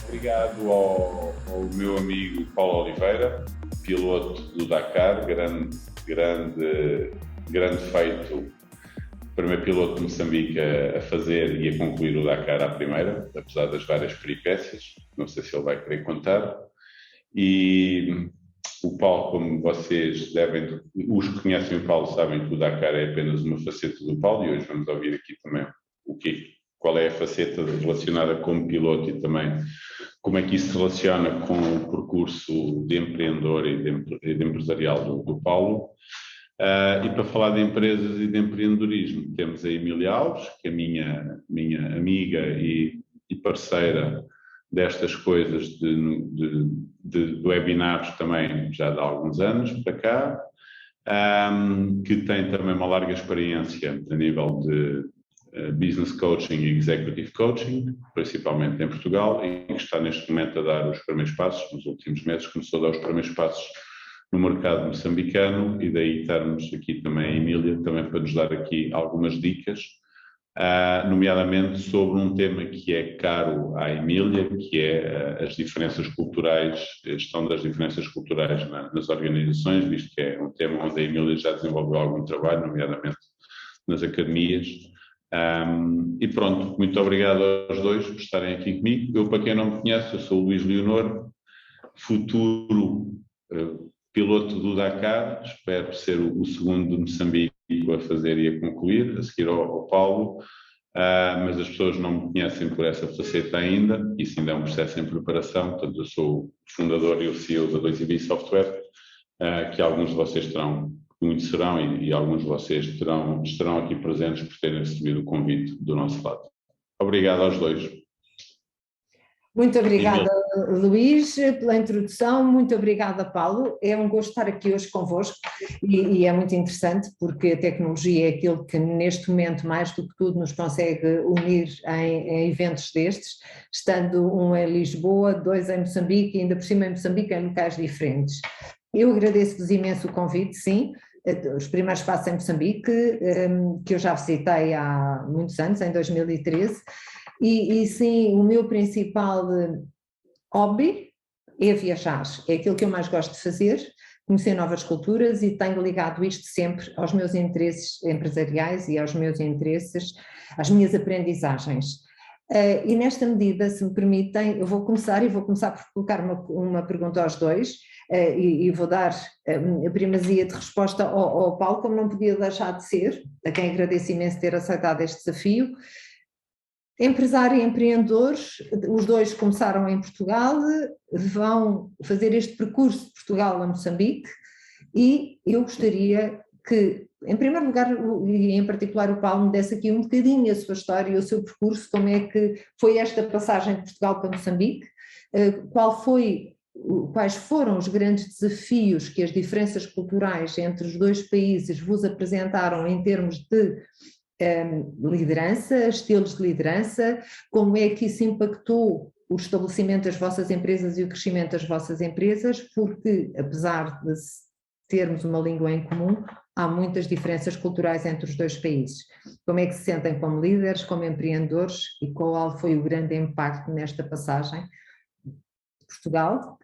Obrigado ao meu amigo Paulo Oliveira, piloto do Dakar, grande feito, primeiro piloto de Moçambique a fazer e a concluir o Dakar à primeira, apesar das várias peripécias, não sei se ele vai querer contar. E o Paulo, como vocês devem, os que conhecem o Paulo sabem que o Dakar é apenas uma faceta do Paulo, e hoje vamos ouvir aqui também qual é a faceta relacionada como piloto e também como é que isso se relaciona com o percurso de empreendedor e de empresarial do Paulo. E para falar de empresas e de empreendedorismo, temos a Emília Alves, que é minha amiga e parceira destas coisas de webinars também já há alguns anos para cá, que tem também uma larga experiência a nível de business coaching e executive coaching, principalmente em Portugal, e que está neste momento a dar os primeiros passos, nos últimos meses começou a dar os primeiros passos no mercado moçambicano, e daí estarmos aqui também a Emília, também para nos dar aqui algumas dicas, nomeadamente sobre um tema que é caro à Emília, que é as diferenças culturais, a gestão das diferenças culturais nas organizações, visto que é um tema onde a Emília já desenvolveu algum trabalho, nomeadamente nas academias. E pronto, muito obrigado aos dois por estarem aqui comigo. Eu, para quem não me conhece, eu sou o Luís Leonor, futuro piloto do Dakar, espero ser o segundo de Moçambique a fazer e a concluir, a seguir ao Paulo, mas as pessoas não me conhecem por essa faceta ainda, isso ainda é um processo em preparação, portanto eu sou o fundador e o CEO da 2IB Software, que alguns de vocês terão, muitos serão, e alguns de vocês estarão aqui presentes por terem recebido o convite do nosso lado. Obrigado aos dois. Muito obrigada, Luís, pela introdução. Muito obrigada, Paulo. É um gosto estar aqui hoje convosco e é muito interessante porque a tecnologia é aquilo que neste momento, mais do que tudo, nos consegue unir em eventos destes, estando um em Lisboa, dois em Moçambique e ainda por cima em Moçambique em locais diferentes. Eu agradeço-vos imenso o convite, sim. Os primeiros passos em Moçambique, que eu já visitei há muitos anos, em 2013, e sim, o meu principal hobby é viajar, é aquilo que eu mais gosto de fazer, conhecer novas culturas, e tenho ligado isto sempre aos meus interesses empresariais e aos meus interesses, às minhas aprendizagens. E nesta medida, se me permitem, eu vou começar por colocar uma pergunta aos dois, e vou dar a primazia de resposta ao Paulo, como não podia deixar de ser, a quem agradeço imenso ter aceitado este desafio. Empresário e empreendedores, os dois começaram em Portugal, vão fazer este percurso de Portugal a Moçambique, e eu gostaria que, em primeiro lugar, e em particular o Paulo, me desse aqui um bocadinho a sua história e o seu percurso, como é que foi esta passagem de Portugal para Moçambique, quais foram os grandes desafios que as diferenças culturais entre os dois países vos apresentaram em termos de liderança, estilos de liderança, como é que isso impactou o estabelecimento das vossas empresas e o crescimento das vossas empresas, porque apesar de termos uma língua em comum, há muitas diferenças culturais entre os dois países. Como é que se sentem como líderes, como empreendedores, e qual foi o grande impacto nesta passagem de Portugal,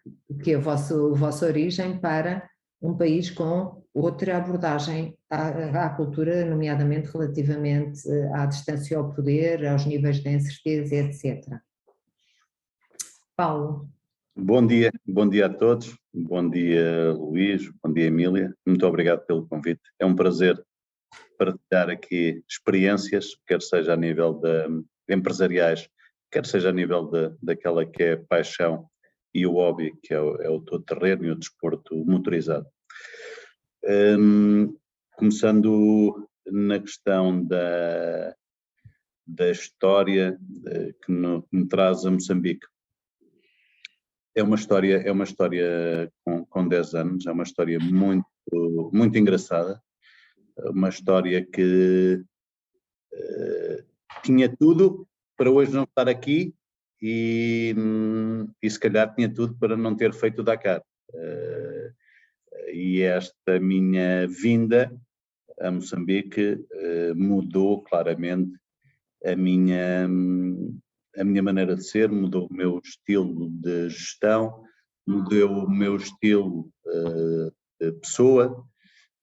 que é a vossa origem, para um país com outra abordagem à cultura, nomeadamente relativamente à distância ao poder, aos níveis de incerteza, etc. Paulo. Bom dia a todos, bom dia Luís, bom dia Emília, muito obrigado pelo convite. É um prazer partilhar aqui experiências, quer seja a nível de empresariais, quer seja a nível daquela que é a paixão e o hobby, que é o todo-terreno e o desporto motorizado. Começando na questão da história que me traz a Moçambique. É uma história com 10 anos, é uma história muito, muito engraçada, uma história que tinha tudo para hoje não estar aqui e se calhar tinha tudo para não ter feito o Dakar. E esta minha vinda a Moçambique mudou claramente a minha a minha maneira de ser, mudou o meu estilo de gestão, mudou o meu estilo de pessoa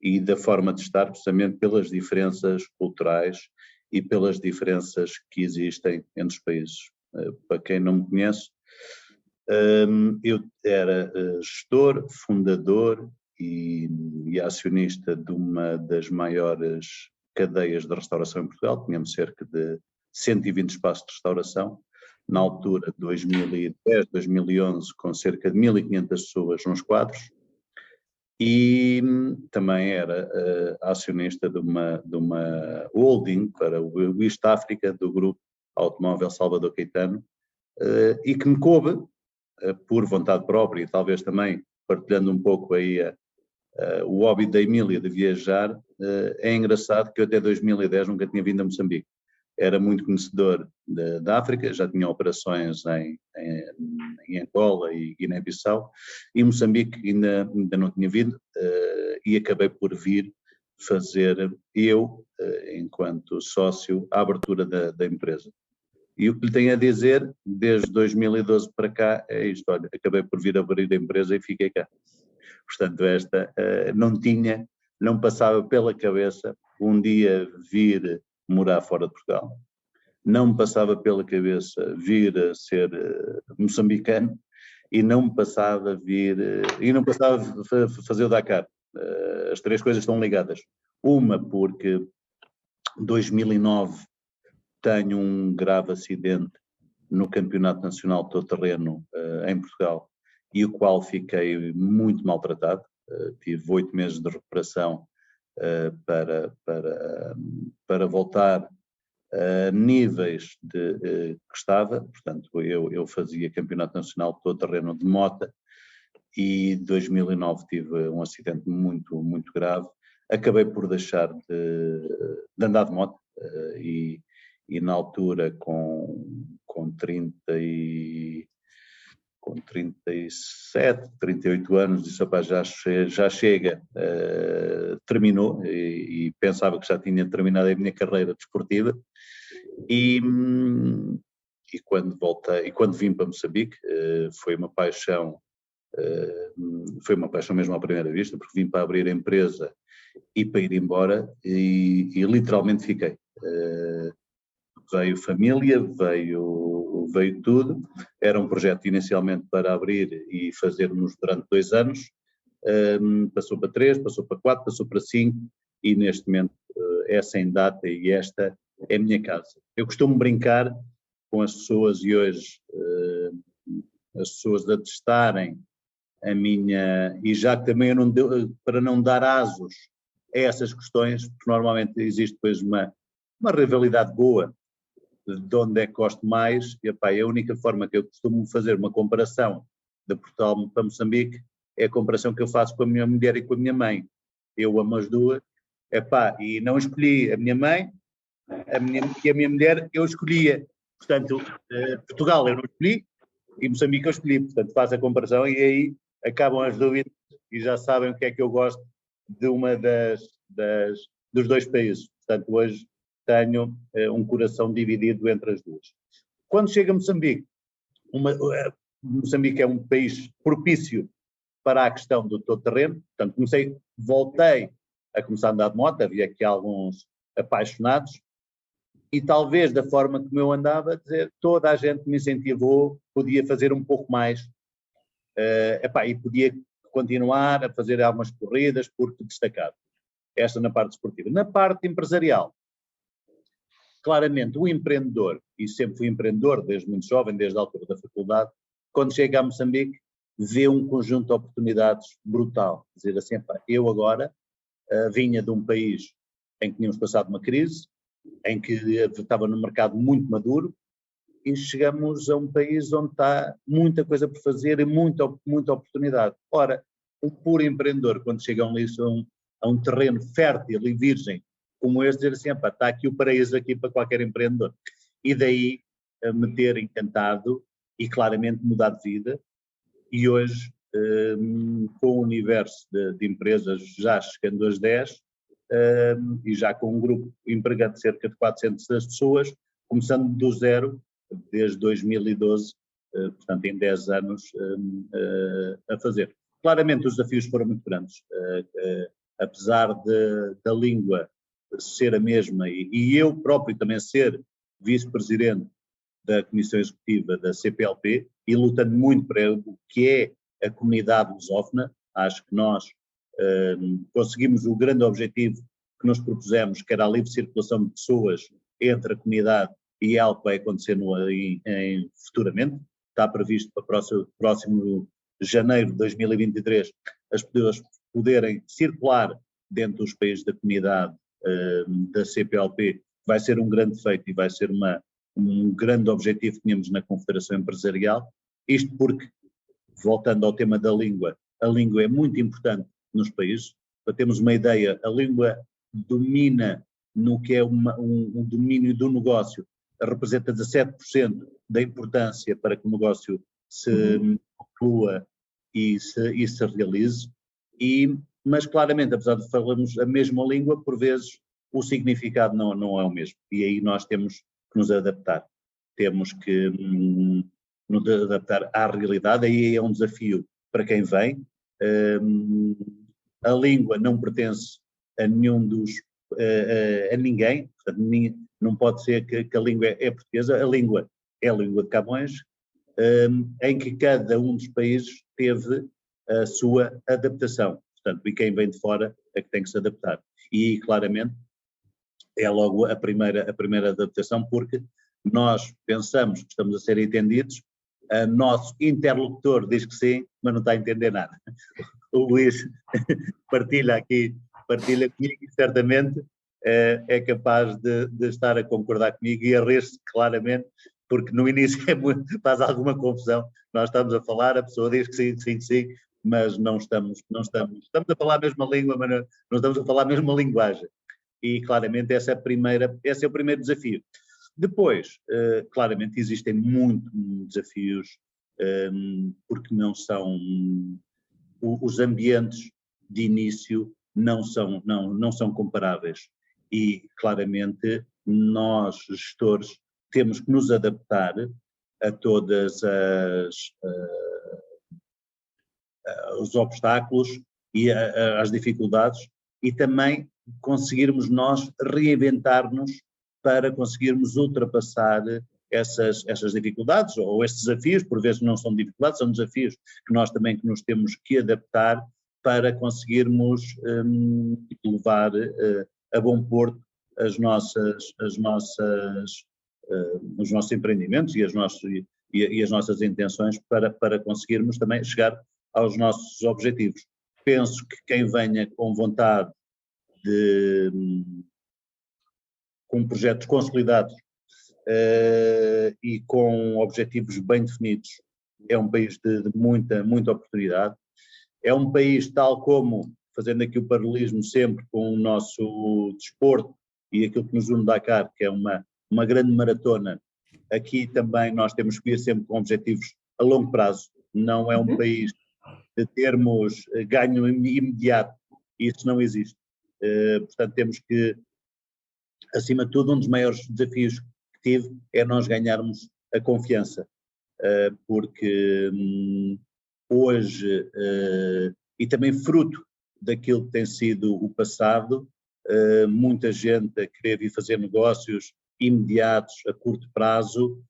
e da forma de estar, precisamente pelas diferenças culturais e pelas diferenças que existem entre os países. Para quem não me conhece, eu era gestor, fundador e acionista de uma das maiores cadeias de restauração em Portugal. Tínhamos cerca de 120 espaços de restauração, na altura 2010, 2011, com cerca de 1.500 pessoas nos quadros, e também era acionista de uma holding para o East África, do grupo automóvel Salvador Caetano, e que me coube, por vontade própria e talvez também partilhando um pouco aí o hobby da Emília de viajar. É engraçado que eu até 2010 nunca tinha vindo a Moçambique. Era muito conhecedor da África, já tinha operações em Angola e Guiné-Bissau, e Moçambique ainda não tinha vindo, e acabei por vir fazer eu, enquanto sócio, a abertura da empresa. E o que lhe tenho a dizer, desde 2012 para cá, é isto: olha, acabei por vir abrir a empresa e fiquei cá. Portanto, esta não passava pela cabeça um dia vir morar fora de Portugal, não me passava pela cabeça vir a ser moçambicano, e não me passava fazer o Dakar. As três coisas estão ligadas. Uma, porque em 2009 tenho um grave acidente no Campeonato Nacional de Todo-Terreno em Portugal, e o qual fiquei muito maltratado. Tive 8 meses de recuperação para voltar a níveis que estava. Portanto, eu fazia Campeonato Nacional de Todo-Terreno de moto, e em 2009 tive um acidente muito, muito grave. Acabei por deixar de andar de moto, e na altura com 37, 38 anos, disse: "Opa, já chega", terminou, e pensava que já tinha terminado a minha carreira desportiva, e quando voltei, e quando vim para Moçambique, foi uma paixão mesmo à primeira vista, porque vim para abrir a empresa e para ir embora, e literalmente fiquei. Veio família, veio tudo. Era um projeto inicialmente para abrir e fazermos durante 2 anos, passou para 3, passou para 4, passou para 5, e neste momento é sem data, e esta é a minha casa. Eu costumo brincar com as pessoas, e hoje as pessoas a testarem a minha, e já que também eu não deu, para não dar asos a essas questões, porque normalmente existe depois uma rivalidade boa de onde é que gosto mais. E, epá, a única forma que eu costumo fazer uma comparação de Portugal para Moçambique é a comparação que eu faço com a minha mulher e com a minha mãe. Eu amo as duas, epá, e não escolhi a minha mãe, e a minha mulher eu escolhia. Portanto, Portugal eu não escolhi e Moçambique eu escolhi. Portanto, faço a comparação e aí acabam as dúvidas e já sabem o que é que eu gosto de uma dos dois países. Portanto, hoje tenho um coração dividido entre as duas. Quando chego a Moçambique, Moçambique é um país propício para a questão do todo-terreno. Portanto, voltei a começar a andar de moto, havia aqui alguns apaixonados, e talvez da forma como eu andava, dizer, toda a gente me incentivou, podia fazer um pouco mais, e podia continuar a fazer algumas corridas, porque destacado. Esta na parte esportiva. Na parte empresarial, claramente o empreendedor, e sempre fui empreendedor desde muito jovem, desde a altura da faculdade, quando chega a Moçambique, vê um conjunto de oportunidades brutal. Dizer assim, eu agora vinha de um país em que tínhamos passado uma crise, em que estava no mercado muito maduro, e chegamos a um país onde está muita coisa por fazer e muita oportunidade. Ora, um puro empreendedor, quando chega a um terreno fértil e virgem como este, dizer assim, está aqui o paraíso aqui para qualquer empreendedor. E daí me ter encantado e claramente mudar de vida. E hoje, com o universo de empresas já chegando às 10, e já com um grupo empregado de cerca de 400 pessoas, começando do zero, desde 2012, portanto em 10 anos a fazer. Claramente os desafios foram muito grandes, apesar da língua ser a mesma e eu próprio também ser vice-presidente da Comissão Executiva da CPLP e lutando muito para o que é a comunidade lusófona. Acho que nós conseguimos o grande objetivo que nos propusemos, que era a livre circulação de pessoas entre a comunidade e é algo que vai acontecer futuramente. Está previsto para o próximo janeiro de 2023 as pessoas poderem circular dentro dos países da comunidade da CPLP. Vai ser um grande feito e vai ser um grande objetivo que tínhamos na Confederação Empresarial. Isto porque, voltando ao tema da língua, a língua é muito importante nos países. Para termos uma ideia, a língua domina no que é um domínio do negócio, representa 17% da importância para que o negócio se conclua e se realize, mas claramente, apesar de falarmos a mesma língua, por vezes o significado não é o mesmo, e aí nós temos que nos adaptar, temos que nos adaptar à realidade, aí é um desafio para quem vem. A língua não pertence a nenhum a ninguém, portanto, não pode ser que a língua é portuguesa, a língua é a língua de Camões, em que cada um dos países teve a sua adaptação, portanto, e quem vem de fora é que tem que se adaptar. E claramente é logo a primeira adaptação, porque nós pensamos que estamos a ser entendidos, nosso interlocutor diz que sim, mas não está a entender nada. O Luís partilha comigo e certamente é capaz de estar a concordar comigo e a rir-se claramente, porque no início faz alguma confusão. Nós estamos a falar, a pessoa diz que sim, mas não estamos a falar a mesma língua, mas não estamos a falar a mesma linguagem. E claramente esse é o primeiro desafio. Depois, claramente existem muitos desafios, porque não são, os ambientes de início não são comparáveis e claramente nós, gestores, temos que nos adaptar a todas os obstáculos e às dificuldades e também conseguirmos nós reinventar-nos para conseguirmos ultrapassar essas dificuldades ou esses desafios. Por vezes não são dificuldades, são desafios que nós também nos temos que adaptar para conseguirmos levar a bom porto os nossos empreendimentos e as nossas intenções para conseguirmos também chegar aos nossos objetivos. Penso que quem venha com vontade com projetos consolidados e com objetivos bem definidos, é um país de muita oportunidade. É um país, tal como, fazendo aqui o paralelismo sempre com o nosso desporto e aquilo que nos une Dakar, que é uma grande maratona, aqui também nós temos que ir sempre com objetivos a longo prazo. Não é um país de termos ganho imediato, isso não existe. Portanto, temos que, acima de tudo, um dos maiores desafios que tive é nós ganharmos a confiança, porque hoje, e também fruto daquilo que tem sido o passado, muita gente a querer vir fazer negócios imediatos, a curto prazo,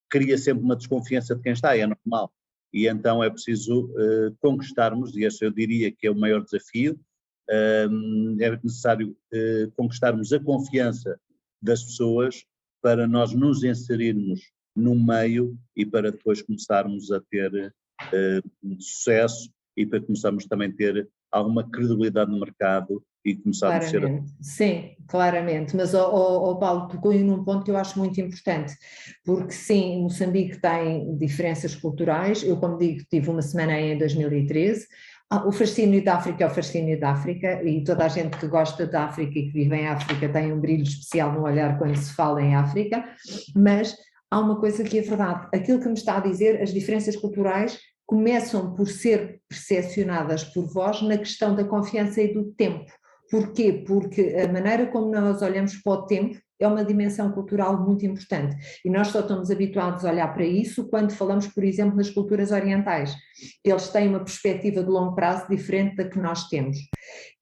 cria sempre uma desconfiança de quem está, é normal. E então é preciso conquistarmos, e esse eu diria que é o maior desafio, é necessário conquistarmos a confiança das pessoas para nós nos inserirmos no meio e para depois começarmos a ter sucesso e para começarmos também a ter alguma credibilidade no mercado e começarmos a ser... Sim, claramente, mas Paulo tocou num ponto que eu acho muito importante, porque sim, Moçambique tem diferenças culturais. Eu, como digo, tive uma semana aí em 2013, o fascínio da África é o fascínio da África, e toda a gente que gosta da África e que vive em África tem um brilho especial no olhar quando se fala em África, mas há uma coisa que é verdade, aquilo que me está a dizer, as diferenças culturais começam por ser percepcionadas por vós na questão da confiança e do tempo. Porquê? Porque a maneira como nós olhamos para o tempo é uma dimensão cultural muito importante e nós só estamos habituados a olhar para isso quando falamos, por exemplo, nas culturas orientais. Eles têm uma perspectiva de longo prazo diferente da que nós temos.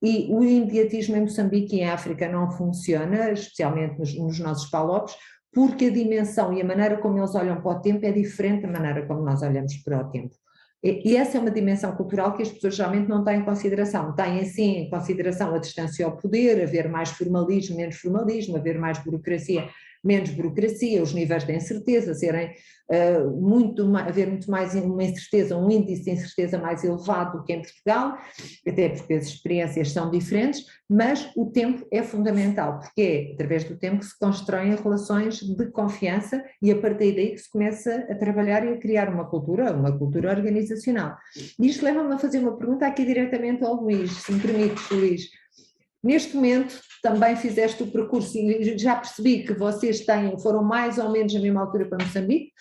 E o imediatismo em Moçambique e em África não funciona, especialmente nos nossos PALOPs, porque a dimensão e a maneira como eles olham para o tempo é diferente da maneira como nós olhamos para o tempo. E essa é uma dimensão cultural que as pessoas geralmente não têm em consideração. Têm, sim, em consideração a distância ao poder, haver mais formalismo, menos formalismo, haver mais burocracia, menos burocracia, os níveis de incerteza serem haver muito mais uma incerteza, um índice de incerteza mais elevado do que em Portugal, até porque as experiências são diferentes, mas o tempo é fundamental, porque é através do tempo que se constroem relações de confiança e a partir daí que se começa a trabalhar e a criar uma cultura organizacional. E isto leva-me a fazer uma pergunta aqui diretamente ao Luís, se me permites, Luís. Neste momento também fizeste o percurso e já percebi que vocês foram mais ou menos na mesma altura para Moçambique.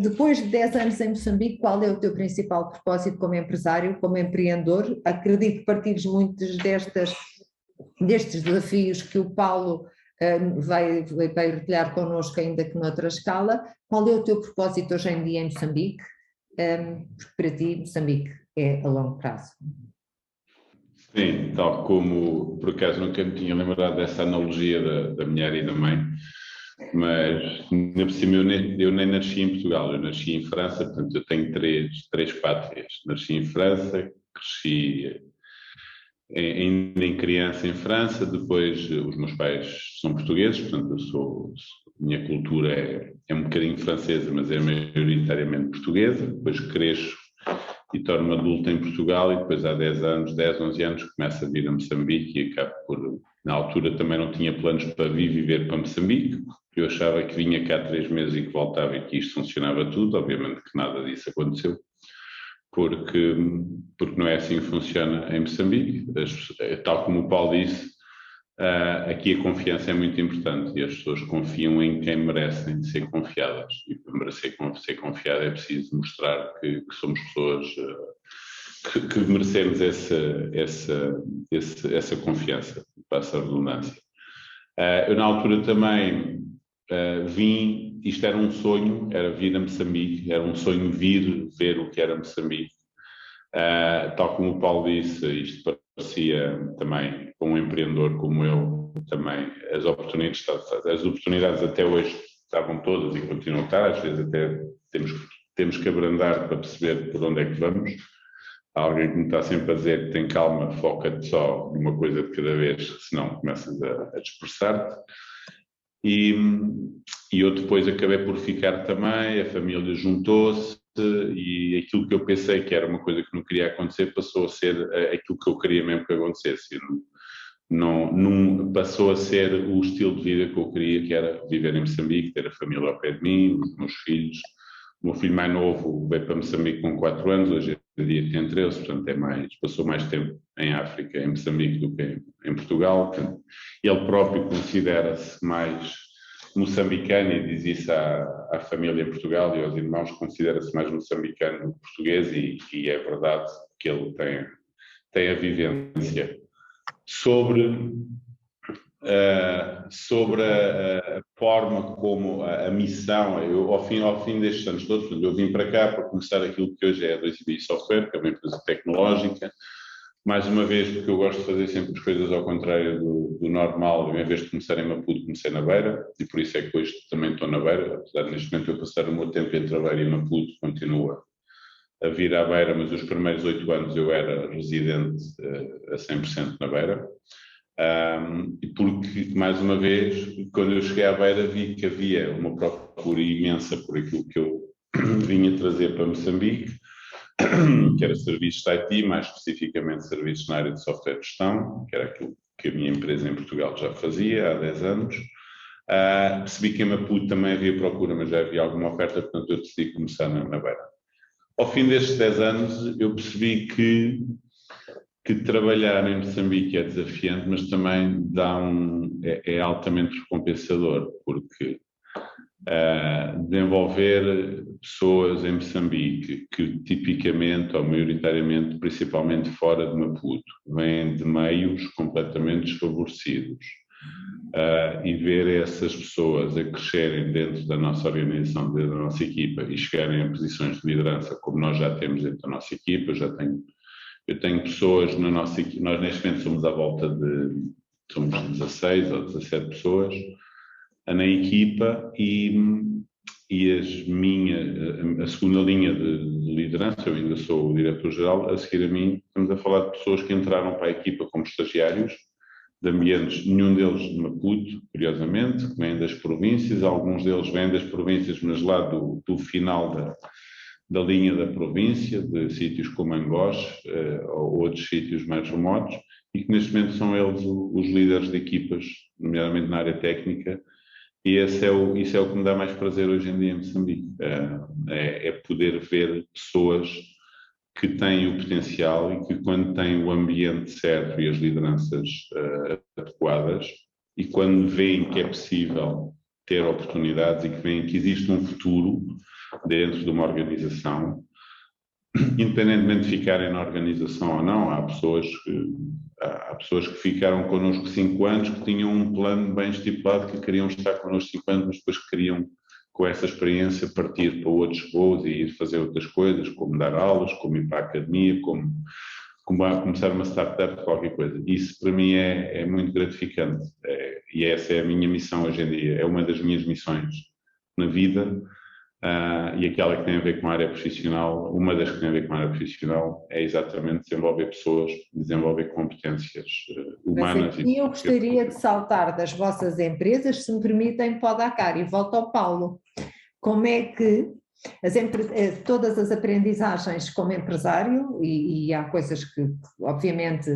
Depois de 10 anos em Moçambique, qual é o teu principal propósito como empresário, como empreendedor? Acredito que partilhes muitos destes desafios que o Paulo vai partilhar connosco, ainda que noutra escala. Qual é o teu propósito hoje em dia em Moçambique? Porque para ti Moçambique é a longo prazo. Sim, tal como, por acaso nunca me tinha lembrado dessa analogia da mulher e da mãe, mas ainda por cima eu nem nasci em Portugal, eu nasci em França, portanto eu tenho três pátrias. Nasci em França, cresci ainda em criança em França, depois os meus pais são portugueses, portanto minha cultura é um bocadinho francesa, mas é maioritariamente portuguesa, depois cresço e torno-me adulto em Portugal e depois há 10, 11 anos começo a vir a Moçambique e acabo por, na altura também não tinha planos para viver para Moçambique, eu achava que vinha cá 3 meses e que voltava e que isto funcionava tudo, obviamente que nada disso aconteceu, porque não é assim que funciona em Moçambique, tal como o Paulo disse, aqui a confiança é muito importante e as pessoas confiam em quem merecem ser confiadas e para merecer ser confiado é preciso mostrar que somos pessoas que merecemos essa confiança, passa a redundância. Eu na altura também vim, isto era um sonho, era vir a Moçambique, era um sonho vir ver o que era Moçambique. Tal como o Paulo disse, isto parecia também, para um empreendedor como eu, também as oportunidades até hoje estavam todas e continuam a estar, às vezes até temos que abrandar para perceber por onde é que vamos. Há alguém que me está sempre a dizer que tem calma, foca-te só numa coisa de cada vez, senão começas a dispersar-te. E eu depois acabei por ficar também, a família juntou-se e aquilo que eu pensei que era uma coisa que não queria acontecer passou a ser aquilo que eu queria mesmo que acontecesse. Não passou a ser o estilo de vida que eu queria, que era viver em Moçambique, ter a família ao pé de mim, os meus filhos. O meu filho mais novo veio para Moçambique com 4 anos, hoje em dia tem 13, portanto passou mais tempo em África, em Moçambique, do que em Portugal. Portanto, ele próprio considera-se mais moçambicano e diz isso à família em Portugal e aos irmãos, considera-se mais moçambicano português e é verdade que ele tem a vivência. Sobre a forma como a missão, eu ao fim destes anos todos, eu vim para cá para começar aquilo que hoje é a 2IBI Software, que é uma empresa tecnológica, mais uma vez porque eu gosto de fazer sempre as coisas ao contrário do normal, em vez de começar em Maputo, comecei na Beira, e por isso é que hoje também estou na Beira, apesar de neste momento eu passar o meu tempo entre a Beira e Maputo, continua a vir à Beira, mas os primeiros 8 anos eu era residente a 100% na Beira. E porque, mais uma vez, quando eu cheguei à Beira vi que havia uma procura imensa por aquilo que eu vinha trazer para Moçambique, que era serviços de IT, mais especificamente serviços na área de software de gestão, que era aquilo que a minha empresa em Portugal já fazia há 10 anos. Percebi que em Maputo também havia procura, mas já havia alguma oferta, portanto eu decidi começar na Beira. Ao fim destes 10 anos eu percebi que trabalhar em Moçambique é desafiante, mas também é altamente recompensador, porque desenvolver pessoas em Moçambique que tipicamente ou maioritariamente, principalmente fora de Maputo, vêm de meios completamente desfavorecidos, e ver essas pessoas a crescerem dentro da nossa organização, dentro da nossa equipa e chegarem a posições de liderança, como nós já temos dentro da nossa equipa. Eu tenho pessoas na nossa equipa, nós neste momento somos à volta somos 16 ou 17 pessoas na equipa, e a segunda linha de liderança, eu ainda sou o diretor-geral, a seguir a mim estamos a falar de pessoas que entraram para a equipa como estagiários, de ambientes, nenhum deles de Maputo, curiosamente, que vêm das províncias, alguns deles vêm das províncias, mas lá do final da linha da província, de sítios como Angós, ou outros sítios mais remotos, e que neste momento são eles os líderes de equipas, nomeadamente na área técnica, e isso é o que me dá mais prazer hoje em dia em Moçambique, é poder ver pessoas que têm o potencial e que, quando têm o ambiente certo e as lideranças adequadas, e quando veem que é possível ter oportunidades e que veem que existe um futuro dentro de uma organização, independentemente de ficarem na organização ou não. Há pessoas que ficaram connosco 5 anos, que tinham um plano bem estipulado, que queriam estar connosco 5 anos, mas depois queriam, com essa experiência, partir para outros voos e ir fazer outras coisas, como dar aulas, como ir para a academia, como começar uma startup, qualquer coisa. Isso para mim é muito gratificante, e essa é a minha missão hoje em dia, é uma das minhas missões na vida. E aquela que tem a ver com a área profissional, uma das que tem a ver com a área profissional, é exatamente desenvolver pessoas, desenvolver competências humanas. E eu gostaria de saltar das vossas empresas, se me permitem, para o Dakar, e volto ao Paulo. Como é que todas as aprendizagens como empresário, e há coisas que obviamente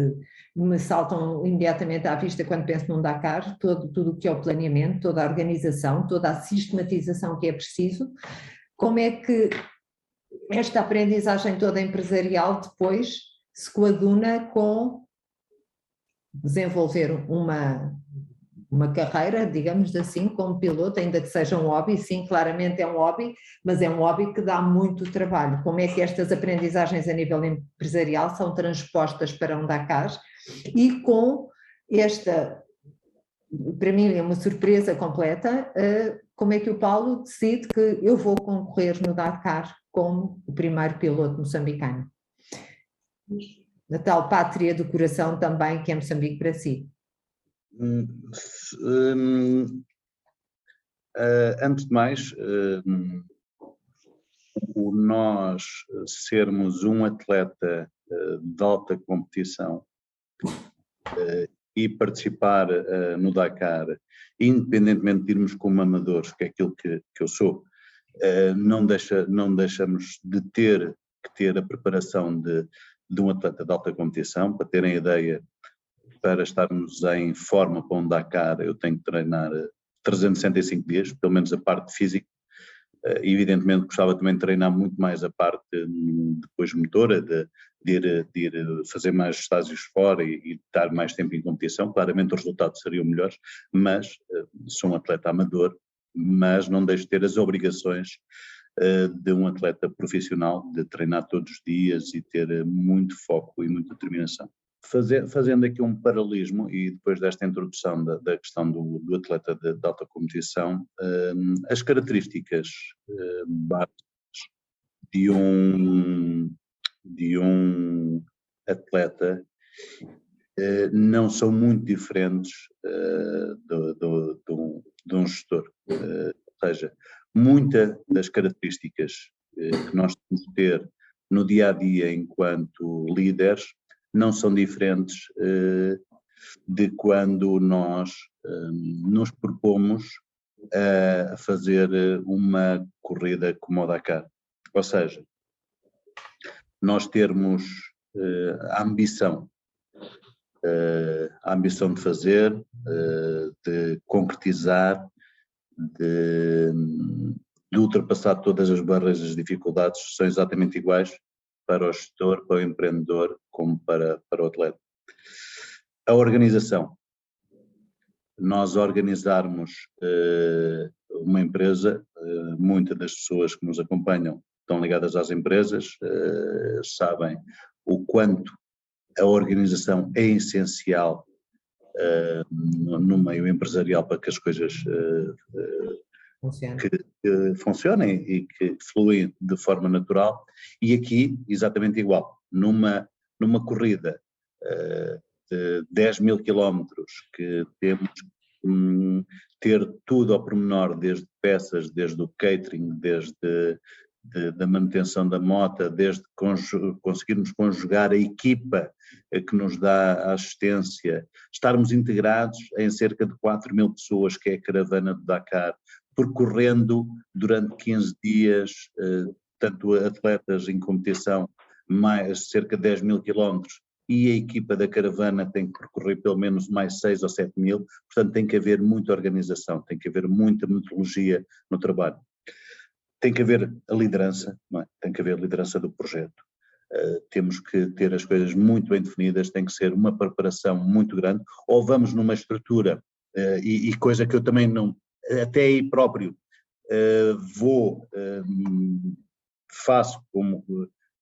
me saltam imediatamente à vista quando penso num Dakar, tudo o que é o planeamento, toda a organização, toda a sistematização que é preciso, como é que esta aprendizagem toda empresarial depois se coaduna com desenvolver uma carreira, digamos assim, como piloto, ainda que seja um hobby. Sim, claramente é um hobby, mas é um hobby que dá muito trabalho. Como é que estas aprendizagens a nível empresarial são transpostas para um Dakar, e com esta, para mim é uma surpresa completa, como é que o Paulo decide que eu vou concorrer no Dakar como o primeiro piloto moçambicano? Na tal pátria do coração também, que é Moçambique para si. Antes de mais, nós sermos um atleta de alta competição e participar no Dakar, independentemente de irmos como amadores, que é aquilo que eu sou, não deixamos de ter que ter a preparação de um atleta de alta competição. Para terem ideia, para estarmos em forma para um Dakar, eu tenho que treinar 365 dias, pelo menos a parte física. Evidentemente gostava também de treinar muito mais a parte depois motora, de ir fazer mais estágios fora e estar mais tempo em competição. Claramente os resultados seriam melhores, mas sou um atleta amador, mas não deixo de ter as obrigações de um atleta profissional, de treinar todos os dias e ter muito foco e muita determinação. Fazendo aqui um paralelismo, e depois desta introdução da questão do atleta de alta competição, as características básicas de um atleta não são muito diferentes de um gestor. Ou seja, muitas das características que nós temos de ter no dia a dia enquanto líderes não são diferentes de quando nós nos propomos a fazer uma corrida como o Dakar. Ou seja, nós termos a ambição de fazer, de concretizar, de ultrapassar todas as barreiras, as dificuldades são exatamente iguais para o gestor, para o empreendedor, como para o atleta. A organização. Nós organizarmos uma empresa, muitas das pessoas que nos acompanham estão ligadas às empresas, sabem o quanto a organização é essencial no meio empresarial para que as coisas que funcionem e que fluem de forma natural, e aqui exatamente igual, numa corrida de 10.000 quilómetros que temos ter tudo ao pormenor, desde peças, desde o catering, desde da manutenção da moto, desde conseguirmos conjugar a equipa que nos dá a assistência, estarmos integrados em cerca de 4.000 pessoas, que é a caravana do Dakar, percorrendo durante 15 dias, tanto atletas em competição, mais cerca de 10.000 quilómetros, e a equipa da caravana tem que percorrer pelo menos mais 6 ou 7.000, portanto tem que haver muita organização, tem que haver muita metodologia no trabalho. Tem que haver a liderança, não é? Tem que haver a liderança do projeto. Temos que ter as coisas muito bem definidas, tem que ser uma preparação muito grande, ou vamos numa estrutura, e coisa que eu também não, até aí próprio, faço como,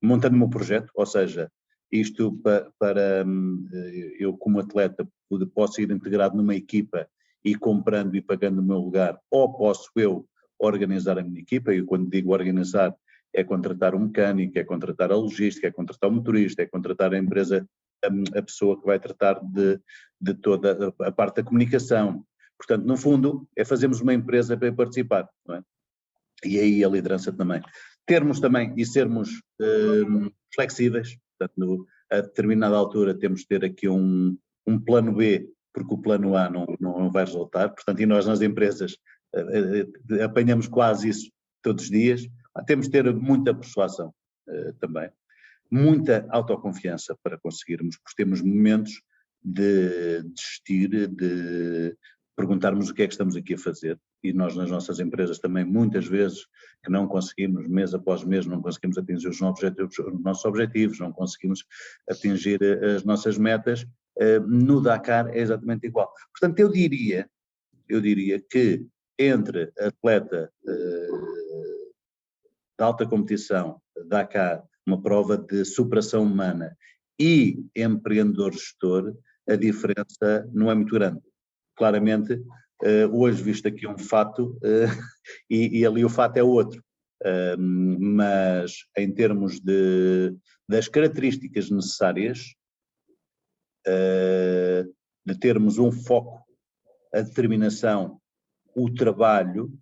montando o meu projeto, ou seja, isto para eu como atleta posso ir integrado numa equipa e comprando e pagando o meu lugar, ou posso eu organizar a minha equipa, e quando digo organizar é contratar um mecânico, é contratar a logística, é contratar o motorista, é contratar a empresa, a pessoa que vai tratar de toda a parte da comunicação. Portanto, no fundo, é fazermos uma empresa para participar, não é? E aí a liderança também. Termos também e sermos flexíveis, portanto, a determinada altura temos de ter aqui um plano B, porque o plano A não vai resultar, portanto, e nós nas empresas apanhamos quase isso todos os dias. Temos de ter muita persuasão também, muita autoconfiança para conseguirmos, porque temos momentos de desistir, de perguntarmos o que é que estamos aqui a fazer, e nós nas nossas empresas também muitas vezes que não conseguimos, mês após mês, não conseguimos atingir os nossos objetivos, não conseguimos atingir as nossas metas. No Dakar é exatamente igual. Portanto, eu diria que entre atleta de alta competição, Dakar, uma prova de superação humana, e empreendedor-gestor, a diferença não é muito grande. Claramente, hoje visto aqui um fato, e ali o fato é outro, mas em termos das características necessárias, de termos um foco, a determinação, o trabalho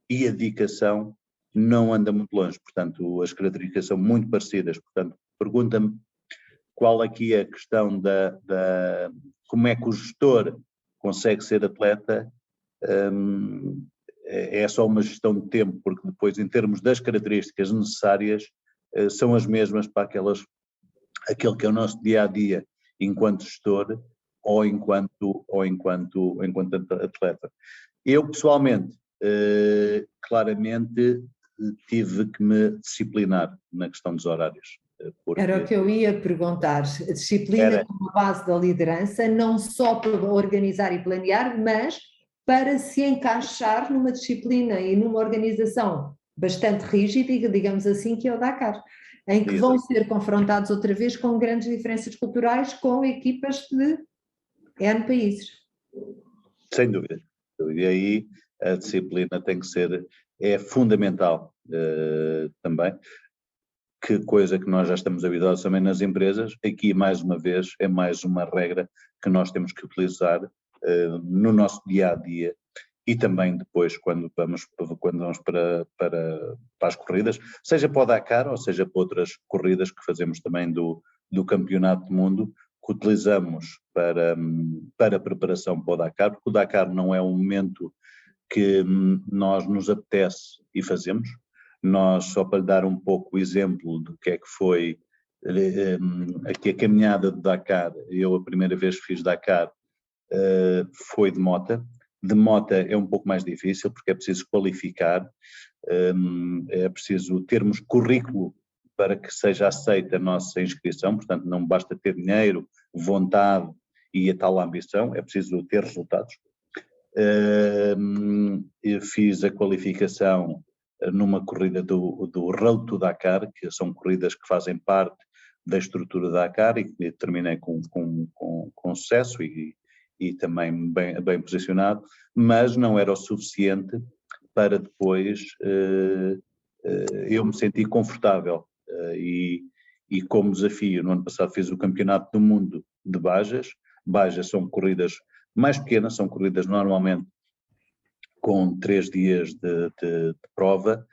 e a dedicação, não anda muito longe. Portanto, as características são muito parecidas. Portanto, pergunta-me qual aqui é a questão como é que o gestor consegue ser atleta. É só uma gestão de tempo, porque depois, em termos das características necessárias, são as mesmas para aquele que é o nosso dia-a-dia enquanto gestor ou enquanto atleta. Eu, pessoalmente, claramente tive que me disciplinar na questão dos horários. Era o que eu ia perguntar, a disciplina como base da liderança, não só para organizar e planear, mas para se encaixar numa disciplina e numa organização bastante rígida, digamos assim, que é o Dakar, em que vão ser confrontados outra vez com grandes diferenças culturais, com equipas de N países. Sem dúvida. E aí a disciplina tem que ser, é fundamental também, que coisa que nós já estamos habituados também nas empresas. Aqui, mais uma vez, é mais uma regra que nós temos que utilizar no nosso dia-a-dia, e também depois quando vamos para as corridas, seja para o Dakar ou seja para outras corridas que fazemos também do Campeonato do Mundo, que utilizamos para a preparação para o Dakar, porque o Dakar não é um momento que nós nos apetece e fazemos. Nós, só para lhe dar um pouco o exemplo do que é que foi aqui a caminhada do Dakar, eu a primeira vez que fiz Dakar foi de moto. De moto é um pouco mais difícil, porque é preciso qualificar, é preciso termos currículo para que seja aceita a nossa inscrição, portanto não basta ter dinheiro, vontade e a tal ambição, é preciso ter resultados. Eu fiz a qualificação numa corrida do Road to Dakar, que são corridas que fazem parte da estrutura da Dakar, e que terminei com sucesso, e e também bem posicionado, mas não era o suficiente para depois eu me sentir confortável. E como desafio, no ano passado fiz o Campeonato do Mundo de Bajas. Bajas são corridas mais pequenas, são corridas normalmente com 3 dias de prova.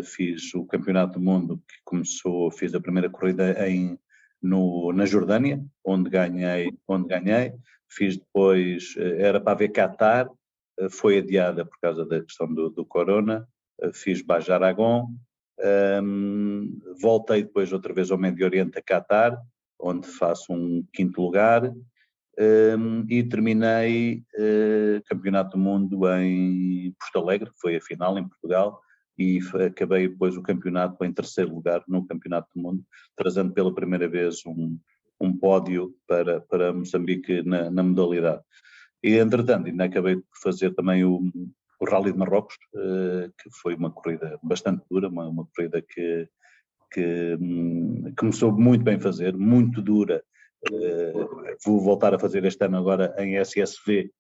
Fiz o Campeonato do Mundo que começou, fiz a primeira corrida na Jordânia, onde ganhei. Fiz depois, era para haver Qatar, foi adiada por causa da questão do corona. Fiz Baja Aragão, voltei depois outra vez ao Médio Oriente, a Qatar, onde faço um 5º lugar, e terminei Campeonato do Mundo em Porto Alegre, que foi a final em Portugal, e acabei depois o campeonato em 3º lugar no Campeonato do Mundo, trazendo pela primeira vez um pódio para Moçambique na modalidade. E entretanto ainda acabei de fazer também o Rally de Marrocos, que foi uma corrida bastante dura, uma corrida que me soube muito bem fazer, muito dura. Vou voltar a fazer este ano agora em SSV,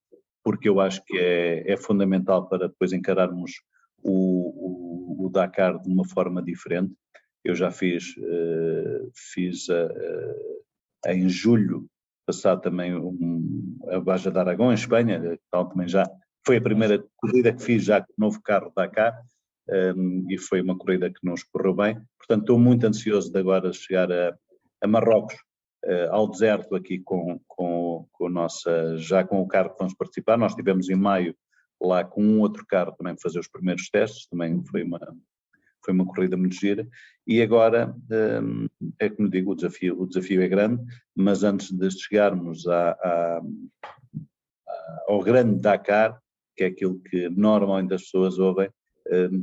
porque eu acho que é fundamental para depois encararmos o Dakar de uma forma diferente. Eu já fiz em julho passado também a Baja de Aragão, em Espanha, então também já foi a primeira corrida que fiz já com o novo carro Dakar, e foi uma corrida que nos correu bem. Portanto, estou muito ansioso de agora chegar a Marrocos, ao deserto aqui já com o carro que vamos participar. Nós estivemos em maio lá com um outro carro também para fazer os primeiros testes, também foi uma corrida muito gira, e agora é como digo, o desafio é grande, mas antes de chegarmos ao grande Dakar, que é aquilo que normalmente as pessoas ouvem,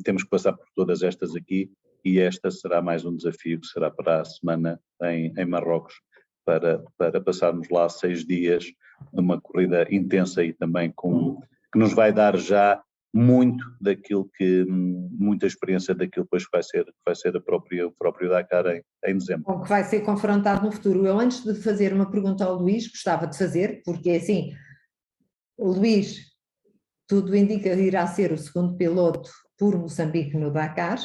temos que passar por todas estas aqui, e esta será mais um desafio que será para a semana em Marrocos, para passarmos lá 6 dias numa corrida intensa e também que nos vai dar já muita experiência daquilo que depois vai ser o próprio Dakar em dezembro. Bom, que vai ser confrontado no futuro. Eu, antes de fazer uma pergunta ao Luís, gostava de fazer, porque assim, o Luís, tudo indica que irá ser o 2º piloto por Moçambique no Dakar.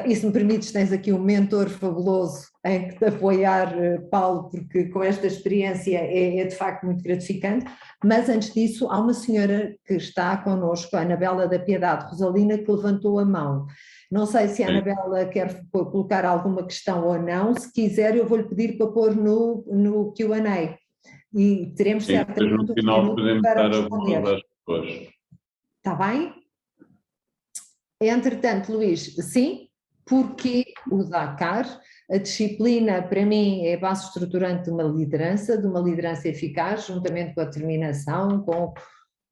E se me permites, tens aqui um mentor fabuloso em que te apoiar, Paulo, porque com esta experiência é de facto muito gratificante. Mas antes disso, há uma senhora que está connosco, a Anabela da Piedade Rosalina, que levantou a mão. Não sei se a Anabela quer colocar alguma questão ou não. Se quiser, eu vou-lhe pedir para pôr no Q&A. E teremos certamente no final podemos para dar responder. a voz às pessoas. Está bem? Entretanto, Luís, sim, porque o Dakar, a disciplina para mim é a base estruturante de uma liderança eficaz, juntamente com a determinação,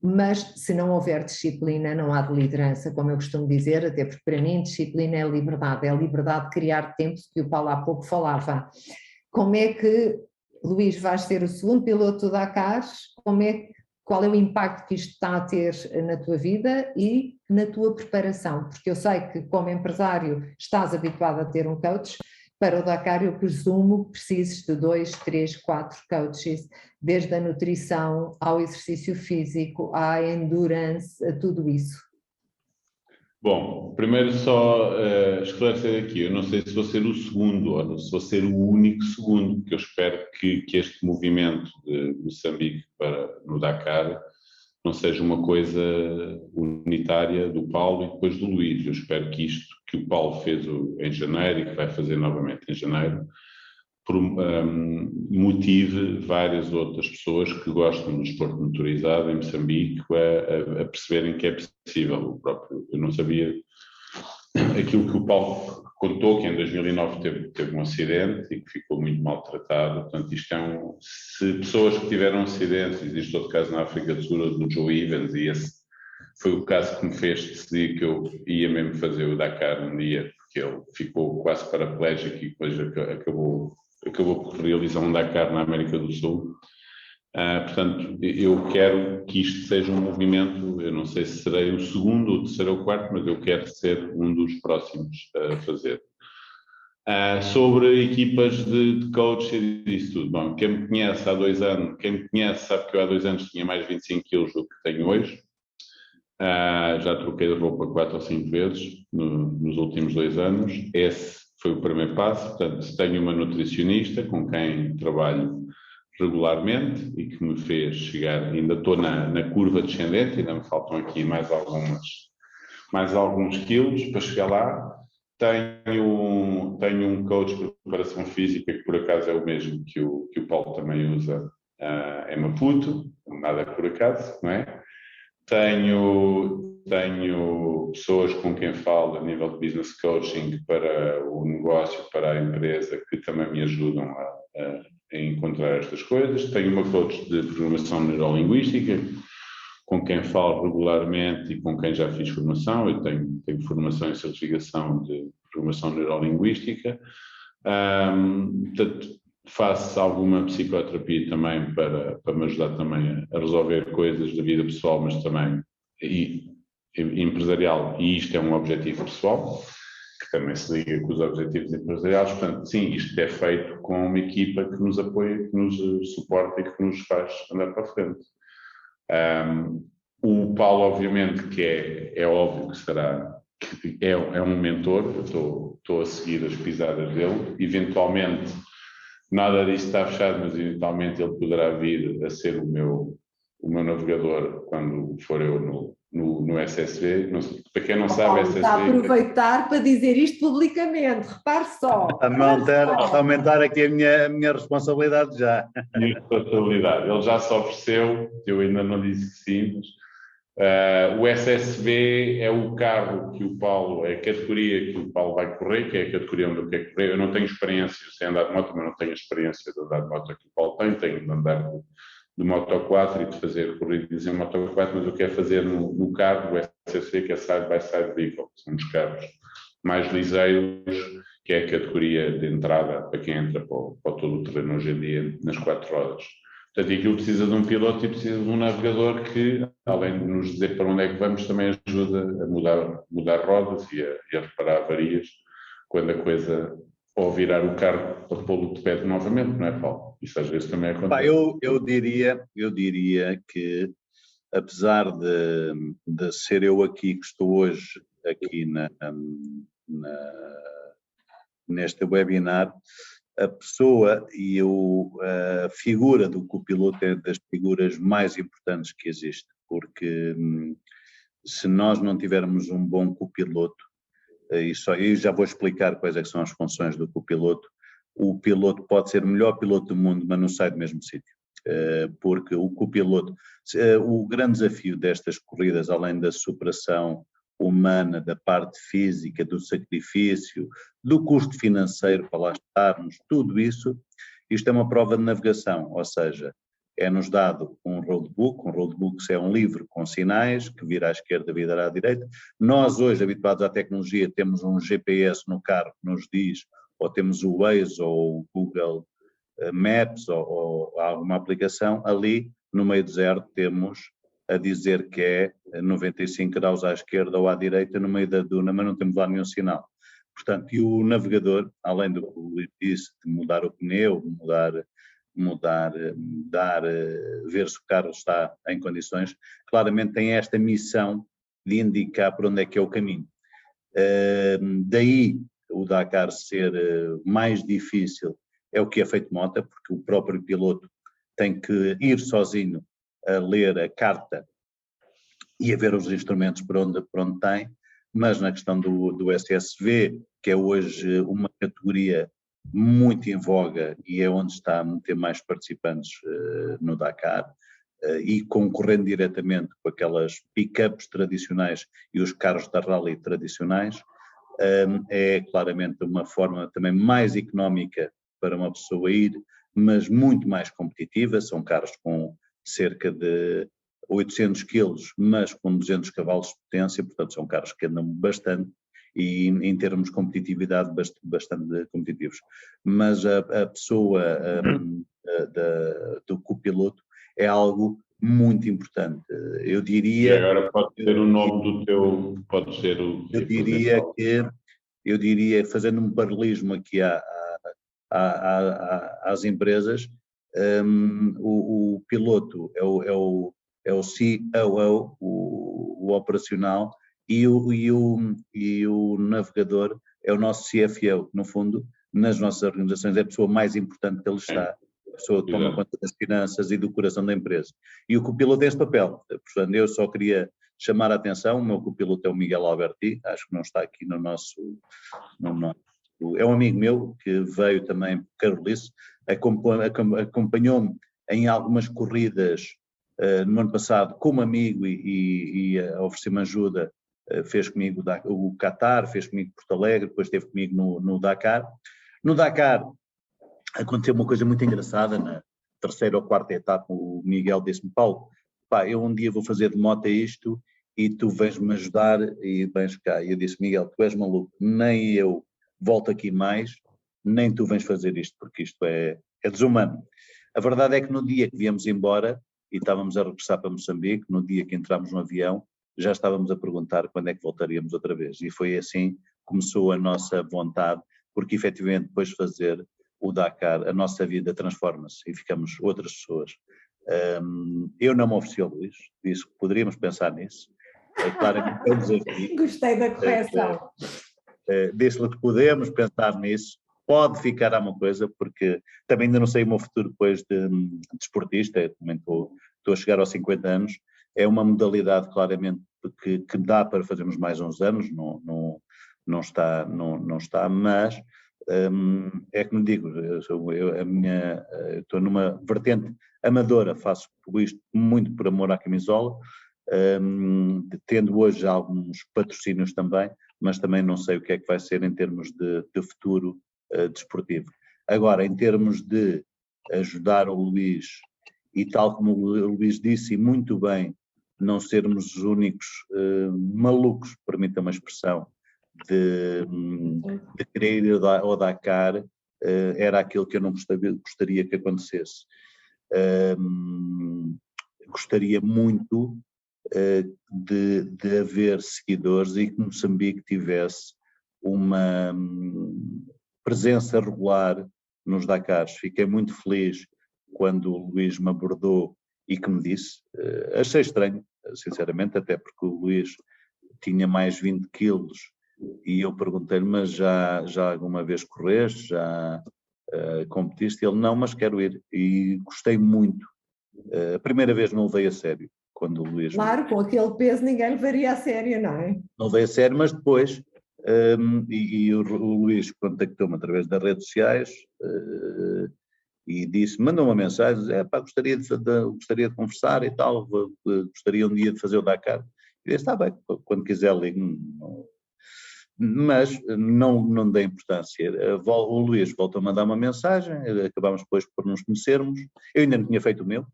mas se não houver disciplina não há de liderança, como eu costumo dizer, até porque para mim disciplina é a liberdade de criar tempo, que o Paulo há pouco falava. Como é que, Luís, vais ser o 2º piloto do Dakar? Qual é o impacto que isto está a ter na tua vida e na tua preparação? Porque eu sei que, como empresário, estás habituado a ter um coach. Para o Dakar, eu presumo que precises de 2, 3, 4 coaches, desde a nutrição ao exercício físico, à endurance, a tudo isso. Bom, primeiro só esclarecer aqui, eu não sei se vou ser o 2º ou se vou ser o único 2º, porque eu espero que este movimento de Moçambique no Dakar não seja uma coisa unitária do Paulo e depois do Luís. Eu espero que isto que o Paulo fez em janeiro e que vai fazer novamente em janeiro motive várias outras pessoas que gostam do desporto motorizado em Moçambique a perceberem que é possível. Eu não sabia aquilo que o Paulo contou, que em 2009 teve um acidente e que ficou muito maltratado. Portanto, isto se pessoas que tiveram acidentes, existe outro caso na África do Sul, do Joe Evans, e esse foi o caso que me fez decidir que eu ia mesmo fazer o Dakar um dia, porque ele ficou quase paraplégico e depois acabou por realizar um Dakar na América do Sul. Portanto, eu quero que isto seja um movimento, eu não sei se serei o 2º, o 3º ou o 4º, mas eu quero ser um dos próximos a fazer. Sobre equipas de coach e disso tudo. Bom, quem me conhece há 2 anos, quem me conhece sabe que eu há 2 anos tinha mais 25 quilos do que tenho hoje. Já troquei de roupa 4 ou 5 vezes nos últimos 2 anos. Esse foi o primeiro passo. Portanto, tenho uma nutricionista com quem trabalho regularmente e que me fez chegar, ainda estou na curva descendente, ainda me faltam aqui mais alguns quilos para chegar lá. Tenho um coach de preparação física que por acaso é o mesmo que o Paulo também usa em Maputo, nada por acaso, não é? Tenho pessoas com quem falo a nível de business coaching para o negócio, para a empresa, que também me ajudam a encontrar estas coisas. Tenho uma coach de programação neurolinguística, com quem falo regularmente e com quem já fiz formação. Eu tenho formação e certificação de programação neurolinguística. Portanto, faço alguma psicoterapia também para me ajudar também a resolver coisas da vida pessoal, mas também empresarial, e isto é um objetivo pessoal, que também se liga com os objetivos empresariais. Portanto, sim, isto é feito com uma equipa que nos apoia, que nos suporta e que nos faz andar para a frente. O Paulo, obviamente, que é óbvio que será, é um mentor, eu estou a seguir as pisadas dele. Eventualmente, nada disso está fechado, mas eventualmente ele poderá vir a ser o meu navegador quando for eu no SSV. Não sei, para quem não sabe, SSV... Está a aproveitar para dizer isto publicamente, repare só. Aumentar aqui a minha responsabilidade já. A minha responsabilidade. Ele já se ofereceu, eu ainda não disse que sim, mas o SSV é o carro que o Paulo, é a categoria que o Paulo vai correr, que é a categoria onde eu quero correr. Eu não tenho experiência, sei andar de moto, mas não tenho a experiência de andar de moto que o Paulo tem. Tenho de andar de Moto 4 e de fazer corridas em Moto 4, mas eu quero fazer no carro, o SSV, que é Side by Side Vehicle, que são os carros mais liseiros, que é a categoria de entrada para quem entra para todo o terreno hoje em dia, nas 4 rodas. Portanto, aquilo precisa de um piloto e precisa de um navegador que, além de nos dizer para onde é que vamos, também ajuda a mudar rodas e a reparar avarias quando a coisa, ou virar o carro para pô-lo de pé novamente, não é, Paulo? Isso às vezes também acontece. Eu diria que, apesar de ser eu aqui, que estou hoje aqui neste webinar, a pessoa e a figura do copiloto é das figuras mais importantes que existe, porque se nós não tivermos um bom copiloto, e já vou explicar quais é que são as funções do copiloto. O piloto pode ser o melhor piloto do mundo, mas não sai do mesmo sítio, porque o copiloto, o grande desafio destas corridas, além da superação humana, da parte física, do sacrifício, do custo financeiro para lá estarmos, tudo isso, isto é uma prova de navegação, ou seja, é-nos dado um roadbook é um livro com sinais, que vira à esquerda, vira à direita. Nós hoje, habituados à tecnologia, temos um GPS no carro que nos diz, ou temos o Waze ou o Google Maps ou alguma aplicação, ali no meio do deserto temos a dizer que é 95 graus à esquerda ou à direita no meio da duna, mas não temos lá nenhum sinal. Portanto, e o navegador, além do que o Luís disse, de mudar o pneu, ver se o carro está em condições, claramente tem esta missão de indicar por onde é que é o caminho. Daí o Dakar ser mais difícil é o que é feito mota, porque o próprio piloto tem que ir sozinho a ler a carta e a ver os instrumentos por onde tem, mas na questão do SSV, que é hoje uma categoria muito em voga e é onde está a meter mais participantes no Dakar, e concorrendo diretamente com aquelas pick-ups tradicionais e os carros da rally tradicionais, é claramente uma forma também mais económica para uma pessoa ir, mas muito mais competitiva. São carros com cerca de 800 quilos, mas com 200 cavalos de potência, portanto são carros que andam bastante e em termos de competitividade bastante competitivos. Mas a pessoa do copiloto é algo muito importante. Eu diria... E agora pode ser o nome do teu... Pode ser o... eu diria, fazendo um paralelismo aqui às empresas, o piloto é o COO, o operacional, e o navegador é o nosso CFO, no fundo, nas nossas organizações é a pessoa mais importante que ele está, a pessoa que toma conta das finanças e do coração da empresa. E o copiloto tem esse papel, portanto eu só queria chamar a atenção, o meu copiloto é o Miguel Alberti, acho que não está aqui no nosso, é um amigo meu que veio também, Carolice, acompanhou-me em algumas corridas no ano passado como amigo e ofereceu-me ajuda, fez comigo o Qatar, fez comigo Porto Alegre, depois esteve comigo no Dakar. No Dakar aconteceu uma coisa muito engraçada, na terceira ou quarta etapa o Miguel disse-me, Paulo, pá, eu um dia vou fazer de moto isto e tu vens-me ajudar e vens cá. E eu disse, Miguel, tu és maluco, nem eu volto aqui mais, nem tu vens fazer isto, porque isto é desumano. A verdade é que no dia que viemos embora e estávamos a regressar para Moçambique, no dia que entramos no avião, já estávamos a perguntar quando é que voltaríamos outra vez. E foi assim que começou a nossa vontade, porque efetivamente depois de fazer o Dakar, a nossa vida transforma-se e ficamos outras pessoas. Eu não me ofereci ao Luís, disse que poderíamos pensar nisso. Claro que temos aqui. Gostei da correção. Disse-lhe que podemos pensar nisso, pode ficar a uma coisa, porque também ainda não sei o meu futuro depois de desportista, também estou a chegar aos 50 anos, é uma modalidade claramente que dá para fazermos mais uns anos, não está, mas é como digo, eu estou numa vertente amadora, faço isto muito por amor à camisola, tendo hoje alguns patrocínios também, mas também não sei o que é que vai ser em termos de futuro desportivo. Agora, em termos de ajudar o Luís, e tal como o Luís disse, e muito bem, não sermos os únicos malucos, permita-me a expressão, de querer ir ao Dakar, era aquilo que eu não gostaria que acontecesse. Gostaria muito de haver seguidores e que Moçambique tivesse uma presença regular nos Dakars. Fiquei muito feliz quando o Luís me abordou e que me disse, achei estranho, sinceramente, até porque o Luís tinha mais 20 quilos e eu perguntei-lhe, mas já alguma vez correste, já competiste? Ele, não, mas quero ir, e gostei muito. A primeira vez não levei a sério, quando o Luís... Claro, com aquele peso ninguém levaria a sério, não é? Não levei a sério, mas depois, o Luís contactou-me através das redes sociais e disse, mandou uma mensagem, gostaria de conversar e tal, gostaria um dia de fazer o Dakar. E disse, está bem, quando quiser ligue-me. Mas não dei importância. O Luís voltou a mandar uma mensagem, acabámos depois por nos conhecermos, eu ainda não tinha feito o meu.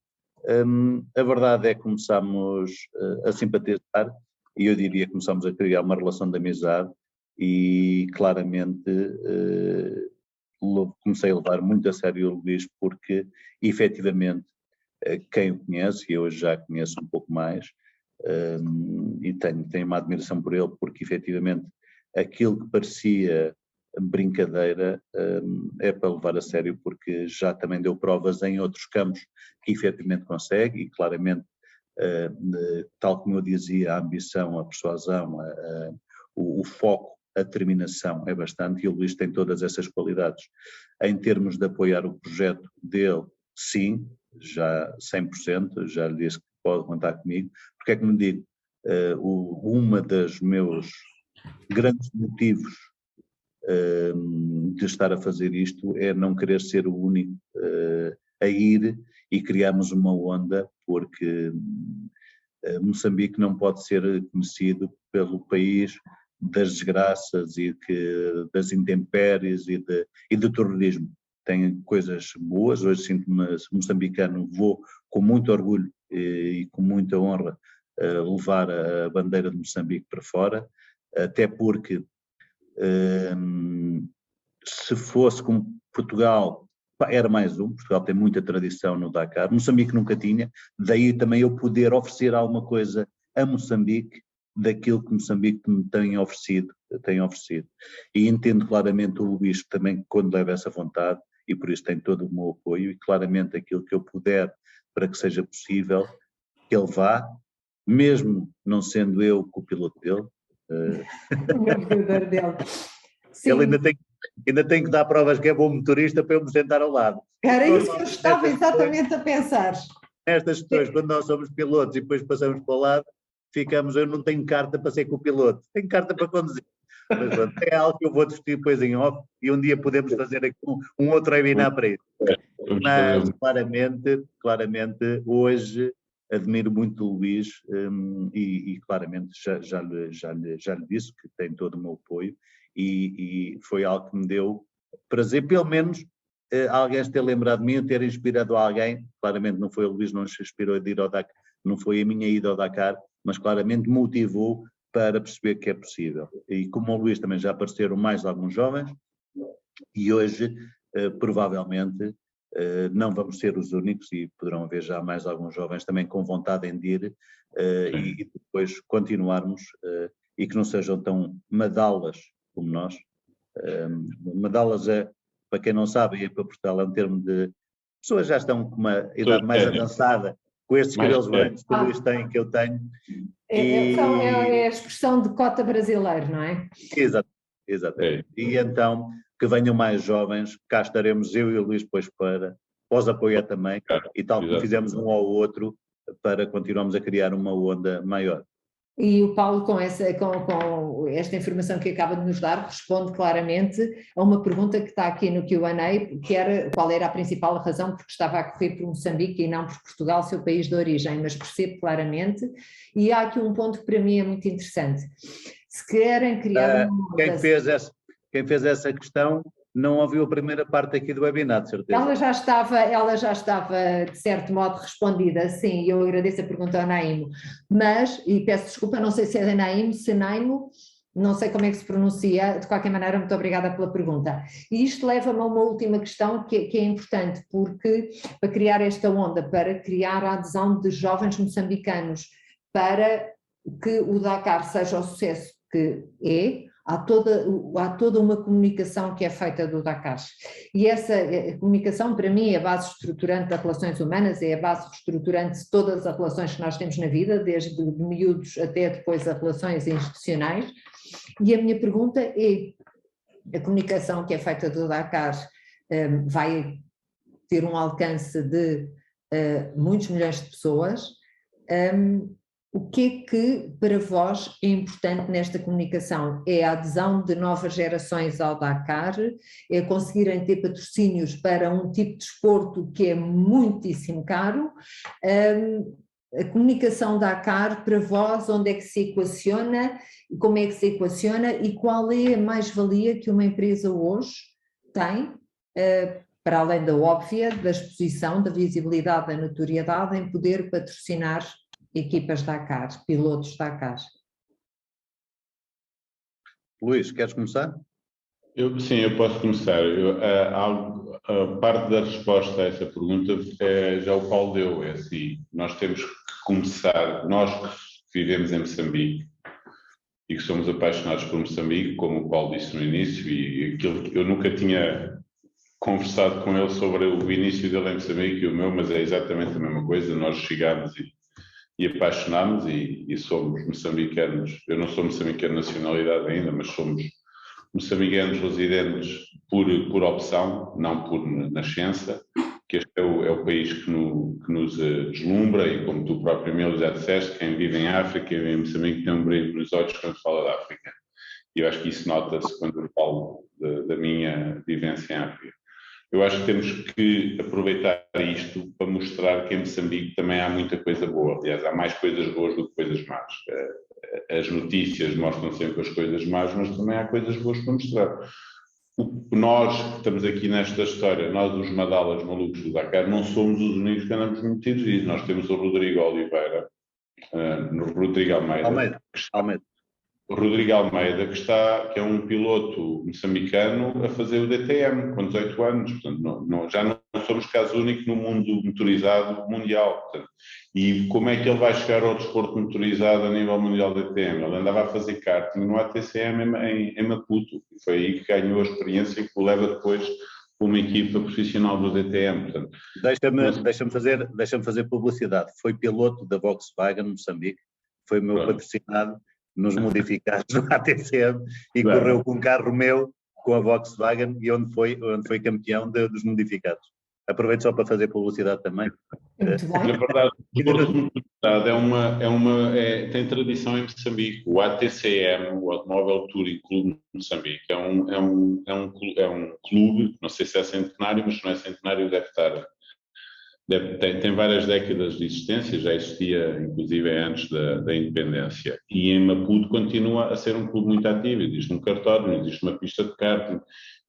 A verdade é que começámos a simpatizar e eu diria que começámos a criar uma relação de amizade e claramente comecei a levar muito a sério o Luís porque efetivamente quem o conhece, e eu já conheço um pouco mais, e tenho uma admiração por ele porque efetivamente aquilo que parecia brincadeira é para levar a sério porque já também deu provas em outros campos que efetivamente consegue e claramente, tal como eu dizia, a ambição, a persuasão, o foco, a determinação é bastante e o Luís tem todas essas qualidades. Em termos de apoiar o projeto dele, sim, já 100%, já lhe disse que pode contar comigo, porque é que me digo, uma dos meus grandes motivos de estar a fazer isto é não querer ser o único a ir e criarmos uma onda, porque Moçambique não pode ser conhecido pelo país das desgraças e das intempéries e do terrorismo. Tem coisas boas, hoje sinto-me moçambicano, vou com muito orgulho e com muita honra levar a bandeira de Moçambique para fora, até porque se fosse como Portugal, era mais Portugal tem muita tradição no Dakar, Moçambique nunca tinha, daí também eu poder oferecer alguma coisa a Moçambique daquilo que Moçambique me tem oferecido têm oferecido. E entendo claramente o Luís também quando leva essa vontade, e por isso tem todo o meu apoio, e claramente aquilo que eu puder para que seja possível, que ele vá, mesmo não sendo eu o copiloto dele. O navegador dele. Sim. Ele ainda tem que dar provas que é bom motorista para eu me sentar ao lado. Era isso que eu estava exatamente a pensar. Estas questões, quando nós somos pilotos e depois passamos para o lado, eu não tenho carta para ser copiloto, tenho carta para conduzir. Mas pronto, é algo que eu vou discutir depois em off e um dia podemos fazer aqui um outro webinar para isso. Mas claramente hoje admiro muito o Luís e claramente já lhe disse que tem todo o meu apoio e foi algo que me deu prazer, pelo menos alguém se ter lembrado de mim, ter inspirado alguém. Claramente não foi o Luís, não se inspirou de ir ao Dakar, não foi a minha ida ao Dakar, mas claramente motivou para perceber que é possível. E como o Luís também já apareceram mais alguns jovens, e hoje provavelmente não vamos ser os únicos e poderão haver já mais alguns jovens também com vontade de ir e depois continuarmos e que não sejam tão madalas como nós. Madalas para quem não sabe, e para Portugal é um termo de pessoas que já estão com uma idade mais avançada, com estes cabelos brancos que o Luís tem, que eu tenho. É a expressão de cota brasileiro, não é? Exatamente. E então, que venham mais jovens, cá estaremos eu e o Luís depois para os apoiar também, e tal como fizemos um ao outro, para continuarmos a criar uma onda maior. E o Paulo, com esta informação que acaba de nos dar, responde claramente a uma pergunta que está aqui no Q&A, que era qual era a principal razão porque estava a correr por Moçambique e não por Portugal, seu país de origem, mas percebo claramente, e há aqui um ponto que para mim é muito interessante. Se querem criar uma... Quem fez essa questão não ouviu a primeira parte aqui do webinar, de certeza. Ela já estava de certo modo respondida, sim, e eu agradeço a pergunta ao Naimo, mas, e peço desculpa, não sei se é da Naimo, se Naimo, não sei como é que se pronuncia, de qualquer maneira, muito obrigada pela pergunta. E isto leva-me a uma última questão que é importante, porque para criar esta onda, para criar a adesão de jovens moçambicanos, para que o Dakar seja o sucesso que é, há toda uma comunicação que é feita do Dakar. E essa comunicação, para mim, é a base estruturante das relações humanas, é a base estruturante de todas as relações que nós temos na vida, desde de miúdos até depois as relações institucionais. E a minha pergunta é, a comunicação que é feita do Dakar vai ter um alcance de muitos milhões de pessoas. O que é que para vós é importante nesta comunicação? É a adesão de novas gerações ao Dakar, é conseguirem ter patrocínios para um tipo de desporto que é muitíssimo caro. A comunicação Dakar para vós, onde é que se equaciona, como é que se equaciona e qual é a mais-valia que uma empresa hoje tem, para além da óbvia, da exposição, da visibilidade, da notoriedade, em poder patrocinar equipas Dakar, pilotos Dakar. Luís, queres começar? Sim, eu posso começar. A parte da resposta a essa pergunta já o Paulo deu. É assim, nós temos que começar, nós que vivemos em Moçambique e que somos apaixonados por Moçambique, como o Paulo disse no início, e aquilo que eu nunca tinha conversado com ele sobre o início dele em Moçambique e o meu, mas é exatamente a mesma coisa. Nós chegámos e apaixonámos e somos moçambicanos. Eu não sou moçambicano de nacionalidade ainda, mas somos moçambicanos residentes por opção, não por nascença, que este é o país que nos deslumbra e, como tu próprio, Emílio, já disseste, quem vive em África, quem vive em Moçambique tem um brilho nos olhos quando fala da África. E eu acho que isso nota-se quando eu falo da minha vivência em África. Eu acho que temos que aproveitar isto para mostrar que em Moçambique também há muita coisa boa. Aliás, há mais coisas boas do que coisas más. As notícias mostram sempre as coisas más, mas também há coisas boas para mostrar. Nós que estamos aqui nesta história, nós os madalas malucos do Dakar, não somos os únicos que andamos metidos nisso. Nós temos o Rodrigo Oliveira, no Rodrigo Almeida. o Rodrigo Almeida, que é um piloto moçambicano a fazer o DTM com 18 anos. Portanto, já não somos caso único no mundo motorizado mundial. Portanto, e como é que ele vai chegar ao desporto motorizado a nível mundial de DTM? Ele andava a fazer karting no ATCM em Maputo. E foi aí que ganhou a experiência que o leva depois para uma equipa profissional do DTM. Deixa-me fazer publicidade. Foi piloto da Volkswagen Moçambique, foi meu patrocinado nos modificados do ATCM e correu com um carro meu com a Volkswagen e onde foi campeão dos modificados. Aproveito só para fazer publicidade também. Muito bem. Na verdade, o desporto motorizado tem tradição em Moçambique. O ATCM, o Automóvel Touring Clube de Moçambique, é um clube, não sei se é centenário, mas se não é centenário deve estar. Tem várias décadas de existência, já existia inclusive antes da independência, e em Maputo continua a ser um clube muito ativo. Existe um cartódromo, existe uma pista de karting,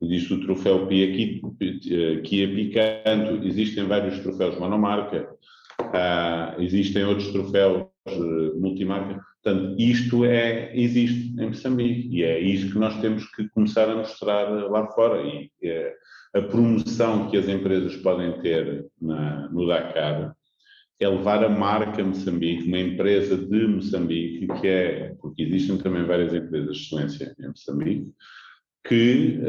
existe o troféu Kia Picanto, existem vários troféus monomarca, existem outros troféus multimarca. Portanto, isto existe em Moçambique e é isto que nós temos que começar a mostrar lá fora. E a promoção que as empresas podem ter no Dakar é levar a marca Moçambique, uma empresa de Moçambique, porque existem também várias empresas de excelência em Moçambique, que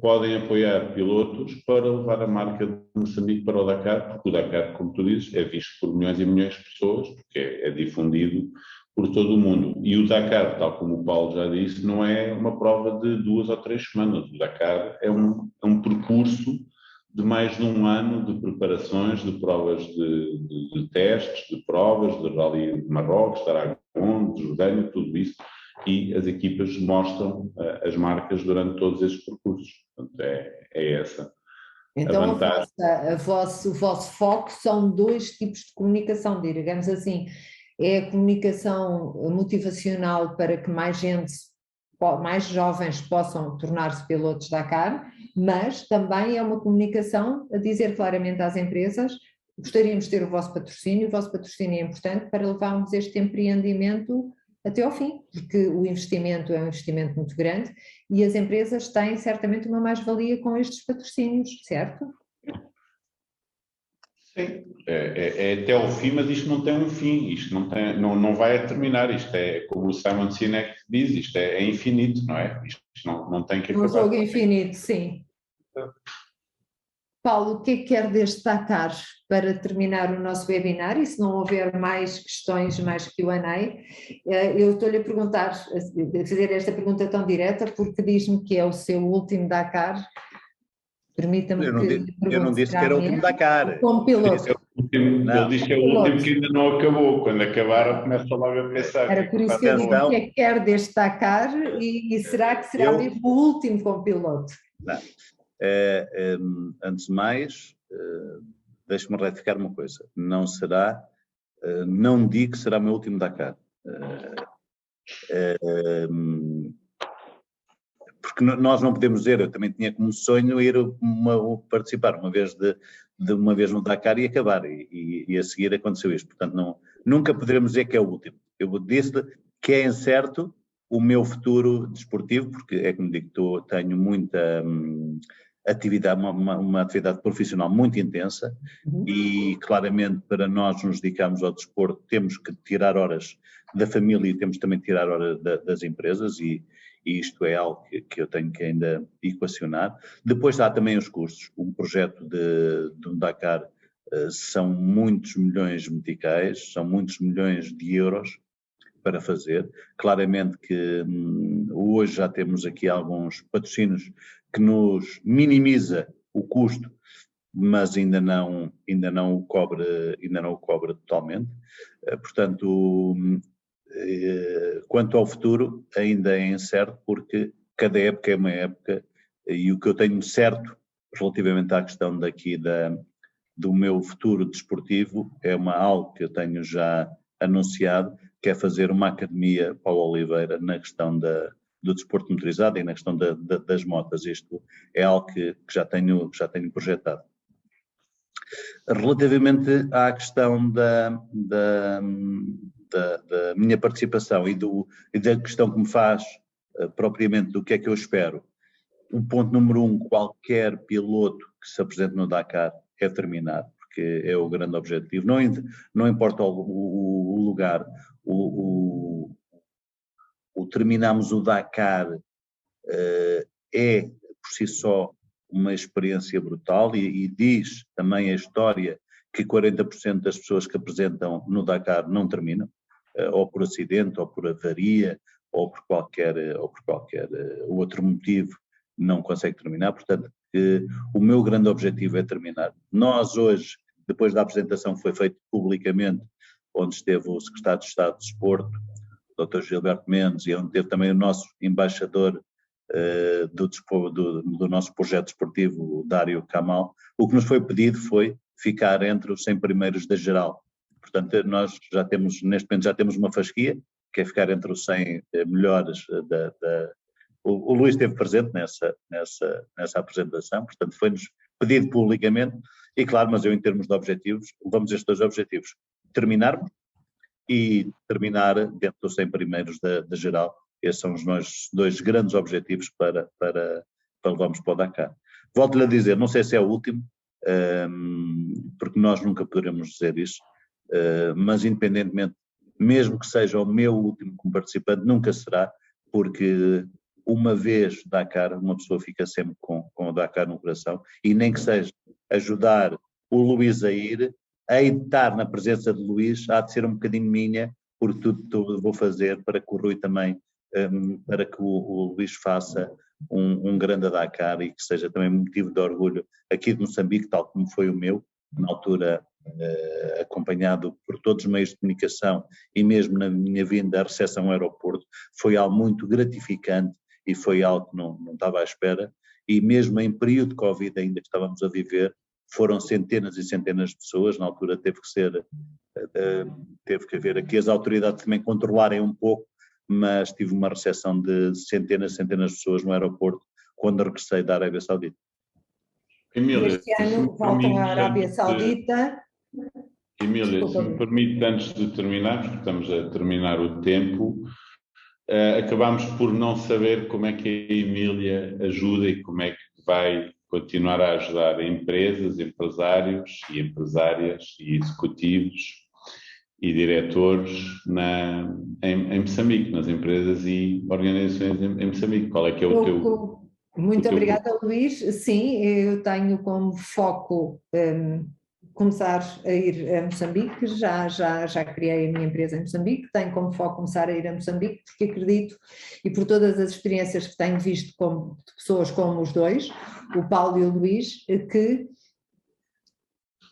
podem apoiar pilotos para levar a marca de Moçambique para o Dakar, porque o Dakar, como tu dizes, é visto por milhões e milhões de pessoas, porque é difundido por todo o mundo. E o Dakar, tal como o Paulo já disse, não é uma prova de 2 ou 3 semanas. O Dakar é um percurso de mais de um ano de preparações, de provas de testes, de provas, de Rally de Marrocos, de Aragão, de Jordânia, tudo isso. E as equipas mostram as marcas durante todos esses percursos. Portanto, é essa então, a vantagem. o vosso foco são 2 tipos de comunicação, digamos assim. É a comunicação motivacional para que mais jovens possam tornar-se pilotos Dakar, mas também é uma comunicação a dizer claramente às empresas: gostaríamos de ter o vosso patrocínio é importante para levarmos este empreendimento até ao fim, porque o investimento é um investimento muito grande e as empresas têm certamente uma mais-valia com estes patrocínios, certo? Sim, é até ao fim, mas isto não tem um fim, isto não vai terminar, isto é como o Simon Sinek diz, isto é infinito, não é? Isto não tem que acabar. Um jogo infinito, sim. Paulo, o que é que quer destacar para terminar o nosso webinar? E se não houver mais questões, mais Q&A, eu estou-lhe a perguntar, a fazer esta pergunta tão direta, porque diz-me que é o seu último Dakar. Permita-me que eu não disse que era o último Dakar. Como piloto. Ele diz que é o último que ainda não acabou. Quando acabar, começa logo a pensar. Era por isso que eu digo o que é que quer destacar e será que será mesmo o último como piloto? Não. Antes de mais, deixe-me retificar uma coisa. Não digo que será o meu último Dakar. Porque nós não podemos dizer, eu também tinha como sonho ir participar uma vez no Dakar e acabar, e a seguir aconteceu isto. Portanto, nunca poderemos dizer que é o último. Eu disse que é incerto o meu futuro desportivo, porque é como digo, tenho muita atividade, uma atividade profissional muito intensa, e claramente para nós nos dedicarmos ao desporto temos que tirar horas da família e temos também que tirar horas das empresas, e isto é algo que eu tenho que ainda equacionar. Depois há também os custos. Um projeto de um Dakar são muitos milhões de meticais, são muitos milhões de euros para fazer. Claramente que hoje já temos aqui alguns patrocínios que nos minimiza o custo, mas ainda não o cobre totalmente. Portanto, quanto ao futuro, ainda é incerto, porque cada época é uma época, e o que eu tenho certo relativamente à questão do meu futuro desportivo é algo que eu tenho já anunciado, que é fazer uma academia Paulo Oliveira na questão do desporto motorizado e na questão das motas. Isto é algo que já tenho projetado. Relativamente à questão da minha participação e da questão que me faz propriamente do que é que eu espero, o ponto número 1, qualquer piloto que se apresente no Dakar é terminar, porque é o grande objetivo. Não importa o lugar, o terminarmos o Dakar é por si só uma experiência brutal e diz também a história que 40% das pessoas que apresentam no Dakar não terminam, ou por acidente, ou por avaria, ou por qualquer outro motivo não consegue terminar. Portanto, o meu grande objetivo é terminar. Nós hoje, depois da apresentação que foi feita publicamente, onde esteve o Secretário de Estado de Desporto, o Dr. Gilberto Mendes, e onde teve também o nosso embaixador do nosso projeto esportivo, o Dário Kamal, o que nos foi pedido foi ficar entre os 100 primeiros da geral. Portanto, nós já temos, neste momento já temos uma fasquia, que é ficar entre os 100 melhores O Luís esteve presente nessa apresentação, portanto foi-nos pedido publicamente, e claro, mas eu em termos de objetivos, levamos estes 2 objetivos, terminarmos e terminar dentro dos 100 primeiros da geral. Esses são os nossos 2 grandes objetivos para levarmos para o Dakar. Volto-lhe a dizer, não sei se é o último, porque nós nunca poderemos dizer isso, mas independentemente, mesmo que seja o meu último como participante, nunca será, porque uma vez Dakar, uma pessoa fica sempre com o Dakar no coração, e nem que seja ajudar o Luís a ir, a estar na presença de Luís, há de ser um bocadinho minha, porque tudo vou fazer para que o Rui também, para que o Luís faça um grande Dakar e que seja também motivo de orgulho aqui de Moçambique, tal como foi o meu, na altura acompanhado por todos os meios de comunicação e mesmo na minha vinda à recepção ao aeroporto, foi algo muito gratificante e foi algo que não estava à espera, e mesmo em período de Covid ainda que estávamos a viver, foram centenas e centenas de pessoas, na altura teve que haver aqui as autoridades também controlarem um pouco, mas tive uma recepção de centenas e centenas de pessoas no aeroporto quando regressei da Arábia Saudita. Emília, Este ano voltam à Arábia Saudita. Emília, se me permite, antes de terminar, porque estamos a terminar o tempo, acabámos por não saber como é que a Emília ajuda e como é que vai continuar a ajudar empresas, empresários e empresárias e executivos e diretores em Moçambique, nas empresas e organizações em Moçambique. Qual é que é o teu... Muito obrigada, Luís. Sim, eu tenho como foco começar a ir a Moçambique, já criei a minha empresa em Moçambique, tenho como foco começar a ir a Moçambique, porque acredito, e por todas as experiências que tenho visto de pessoas como os 2, o Paulo e o Luís, que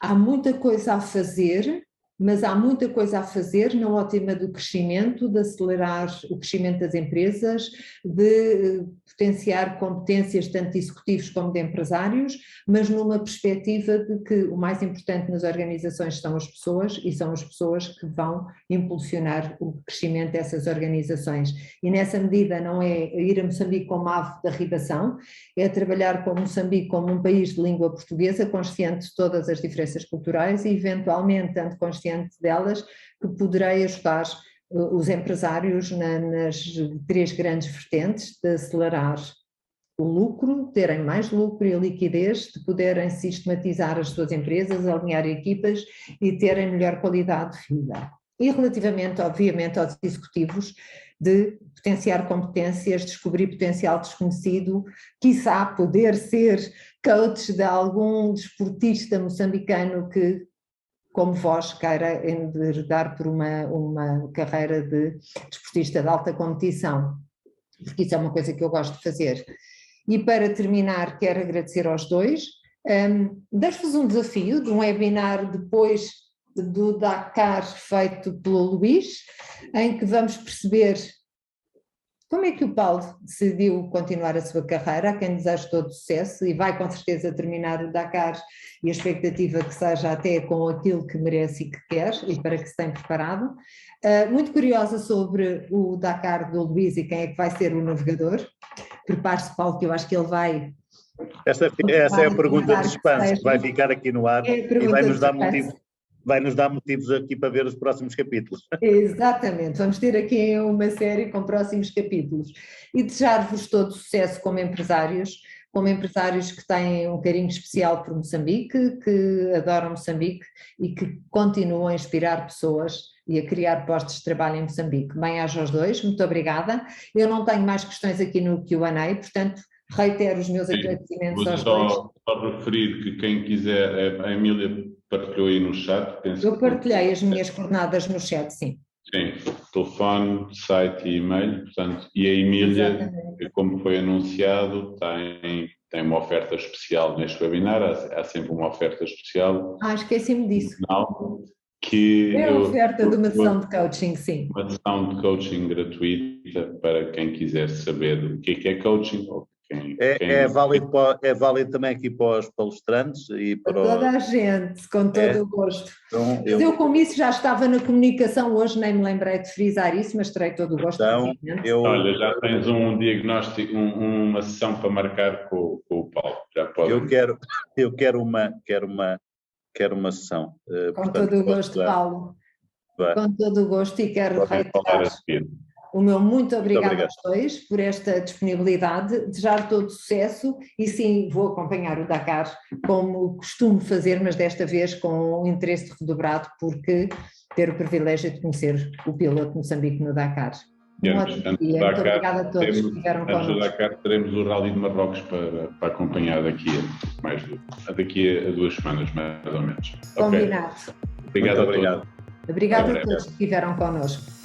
há muita coisa a fazer, mas há muita coisa a fazer na ótima do crescimento, de acelerar o crescimento das empresas, de potenciar competências tanto de executivos como de empresários, mas numa perspectiva de que o mais importante nas organizações são as pessoas e são as pessoas que vão impulsionar o crescimento dessas organizações. E nessa medida não é ir a Moçambique como ave de arribação, é trabalhar com Moçambique como um país de língua portuguesa, consciente de todas as diferenças culturais e eventualmente, tanto consciente delas, que poderei ajudar os empresários nas 3 grandes vertentes de acelerar o lucro, terem mais lucro e liquidez, de poderem sistematizar as suas empresas, alinhar equipas e terem melhor qualidade de vida. E relativamente, obviamente, aos executivos, de potenciar competências, descobrir potencial desconhecido, quiçá poder ser coach de algum desportista moçambicano que, como vós, queira enveredar por uma carreira de desportista de alta competição, porque isso é uma coisa que eu gosto de fazer. E para terminar, quero agradecer aos 2, dar-vos um desafio de um webinar depois do Dakar feito pelo Luís, em que vamos perceber como é que o Paulo decidiu continuar a sua carreira, a quem desejo todo sucesso, e vai com certeza terminar o Dakar, e a expectativa que seja até com aquilo que merece e que quer, e para que se tem preparado. Muito curiosa sobre o Dakar do Luís e quem é que vai ser o navegador. Prepare-se, Paulo, que eu acho que ele vai... Essa é a pergunta de suspense, que vai ficar aqui no ar e vai nos dar motivo. vai nos dar motivos aqui para ver os próximos capítulos. Exatamente, vamos ter aqui uma série com próximos capítulos. E desejar-vos todo sucesso como empresários que têm um carinho especial por Moçambique, que adoram Moçambique e que continuam a inspirar pessoas e a criar postos de trabalho em Moçambique. Bem-aja aos dois, muito obrigada. Eu não tenho mais questões aqui no Q&A, portanto, reitero os meus agradecimentos aos dois. Só referir que quem quiser, a Emília partilhou aí no chat. Eu partilhei as minhas coordenadas no chat, sim. Sim, telefone, site e e-mail, portanto, e a Emília, como foi anunciado, tem uma oferta especial neste webinar, há sempre uma oferta especial. Esqueci-me disso. É a oferta de uma sessão de coaching, sim. Uma sessão de coaching gratuita para quem quiser saber o que é coaching. Ou é válido também aqui para os palestrantes e para toda a gente, com todo o gosto. Então, eu com isso já estava na comunicação hoje, nem me lembrei de frisar isso, mas terei todo o gosto. Olha, já tens um diagnóstico, uma sessão para marcar com o Paulo. Já pode. Eu quero uma sessão. Com todo o gosto, Paulo. Com todo o gosto, e quero reiterar o meu muito obrigado aos dois por esta disponibilidade, desejar todo sucesso e sim, vou acompanhar o Dakar como costumo fazer, mas desta vez com um interesse redobrado, porque ter o privilégio de conhecer o piloto de Moçambique no Dakar. Muito obrigada a todos que estiveram connosco. Antes do Dakar teremos o Rally de Marrocos para acompanhar daqui a 2 semanas, mais ou menos. Combinado. Okay. Obrigado a todos. Obrigado a todos que estiveram connosco.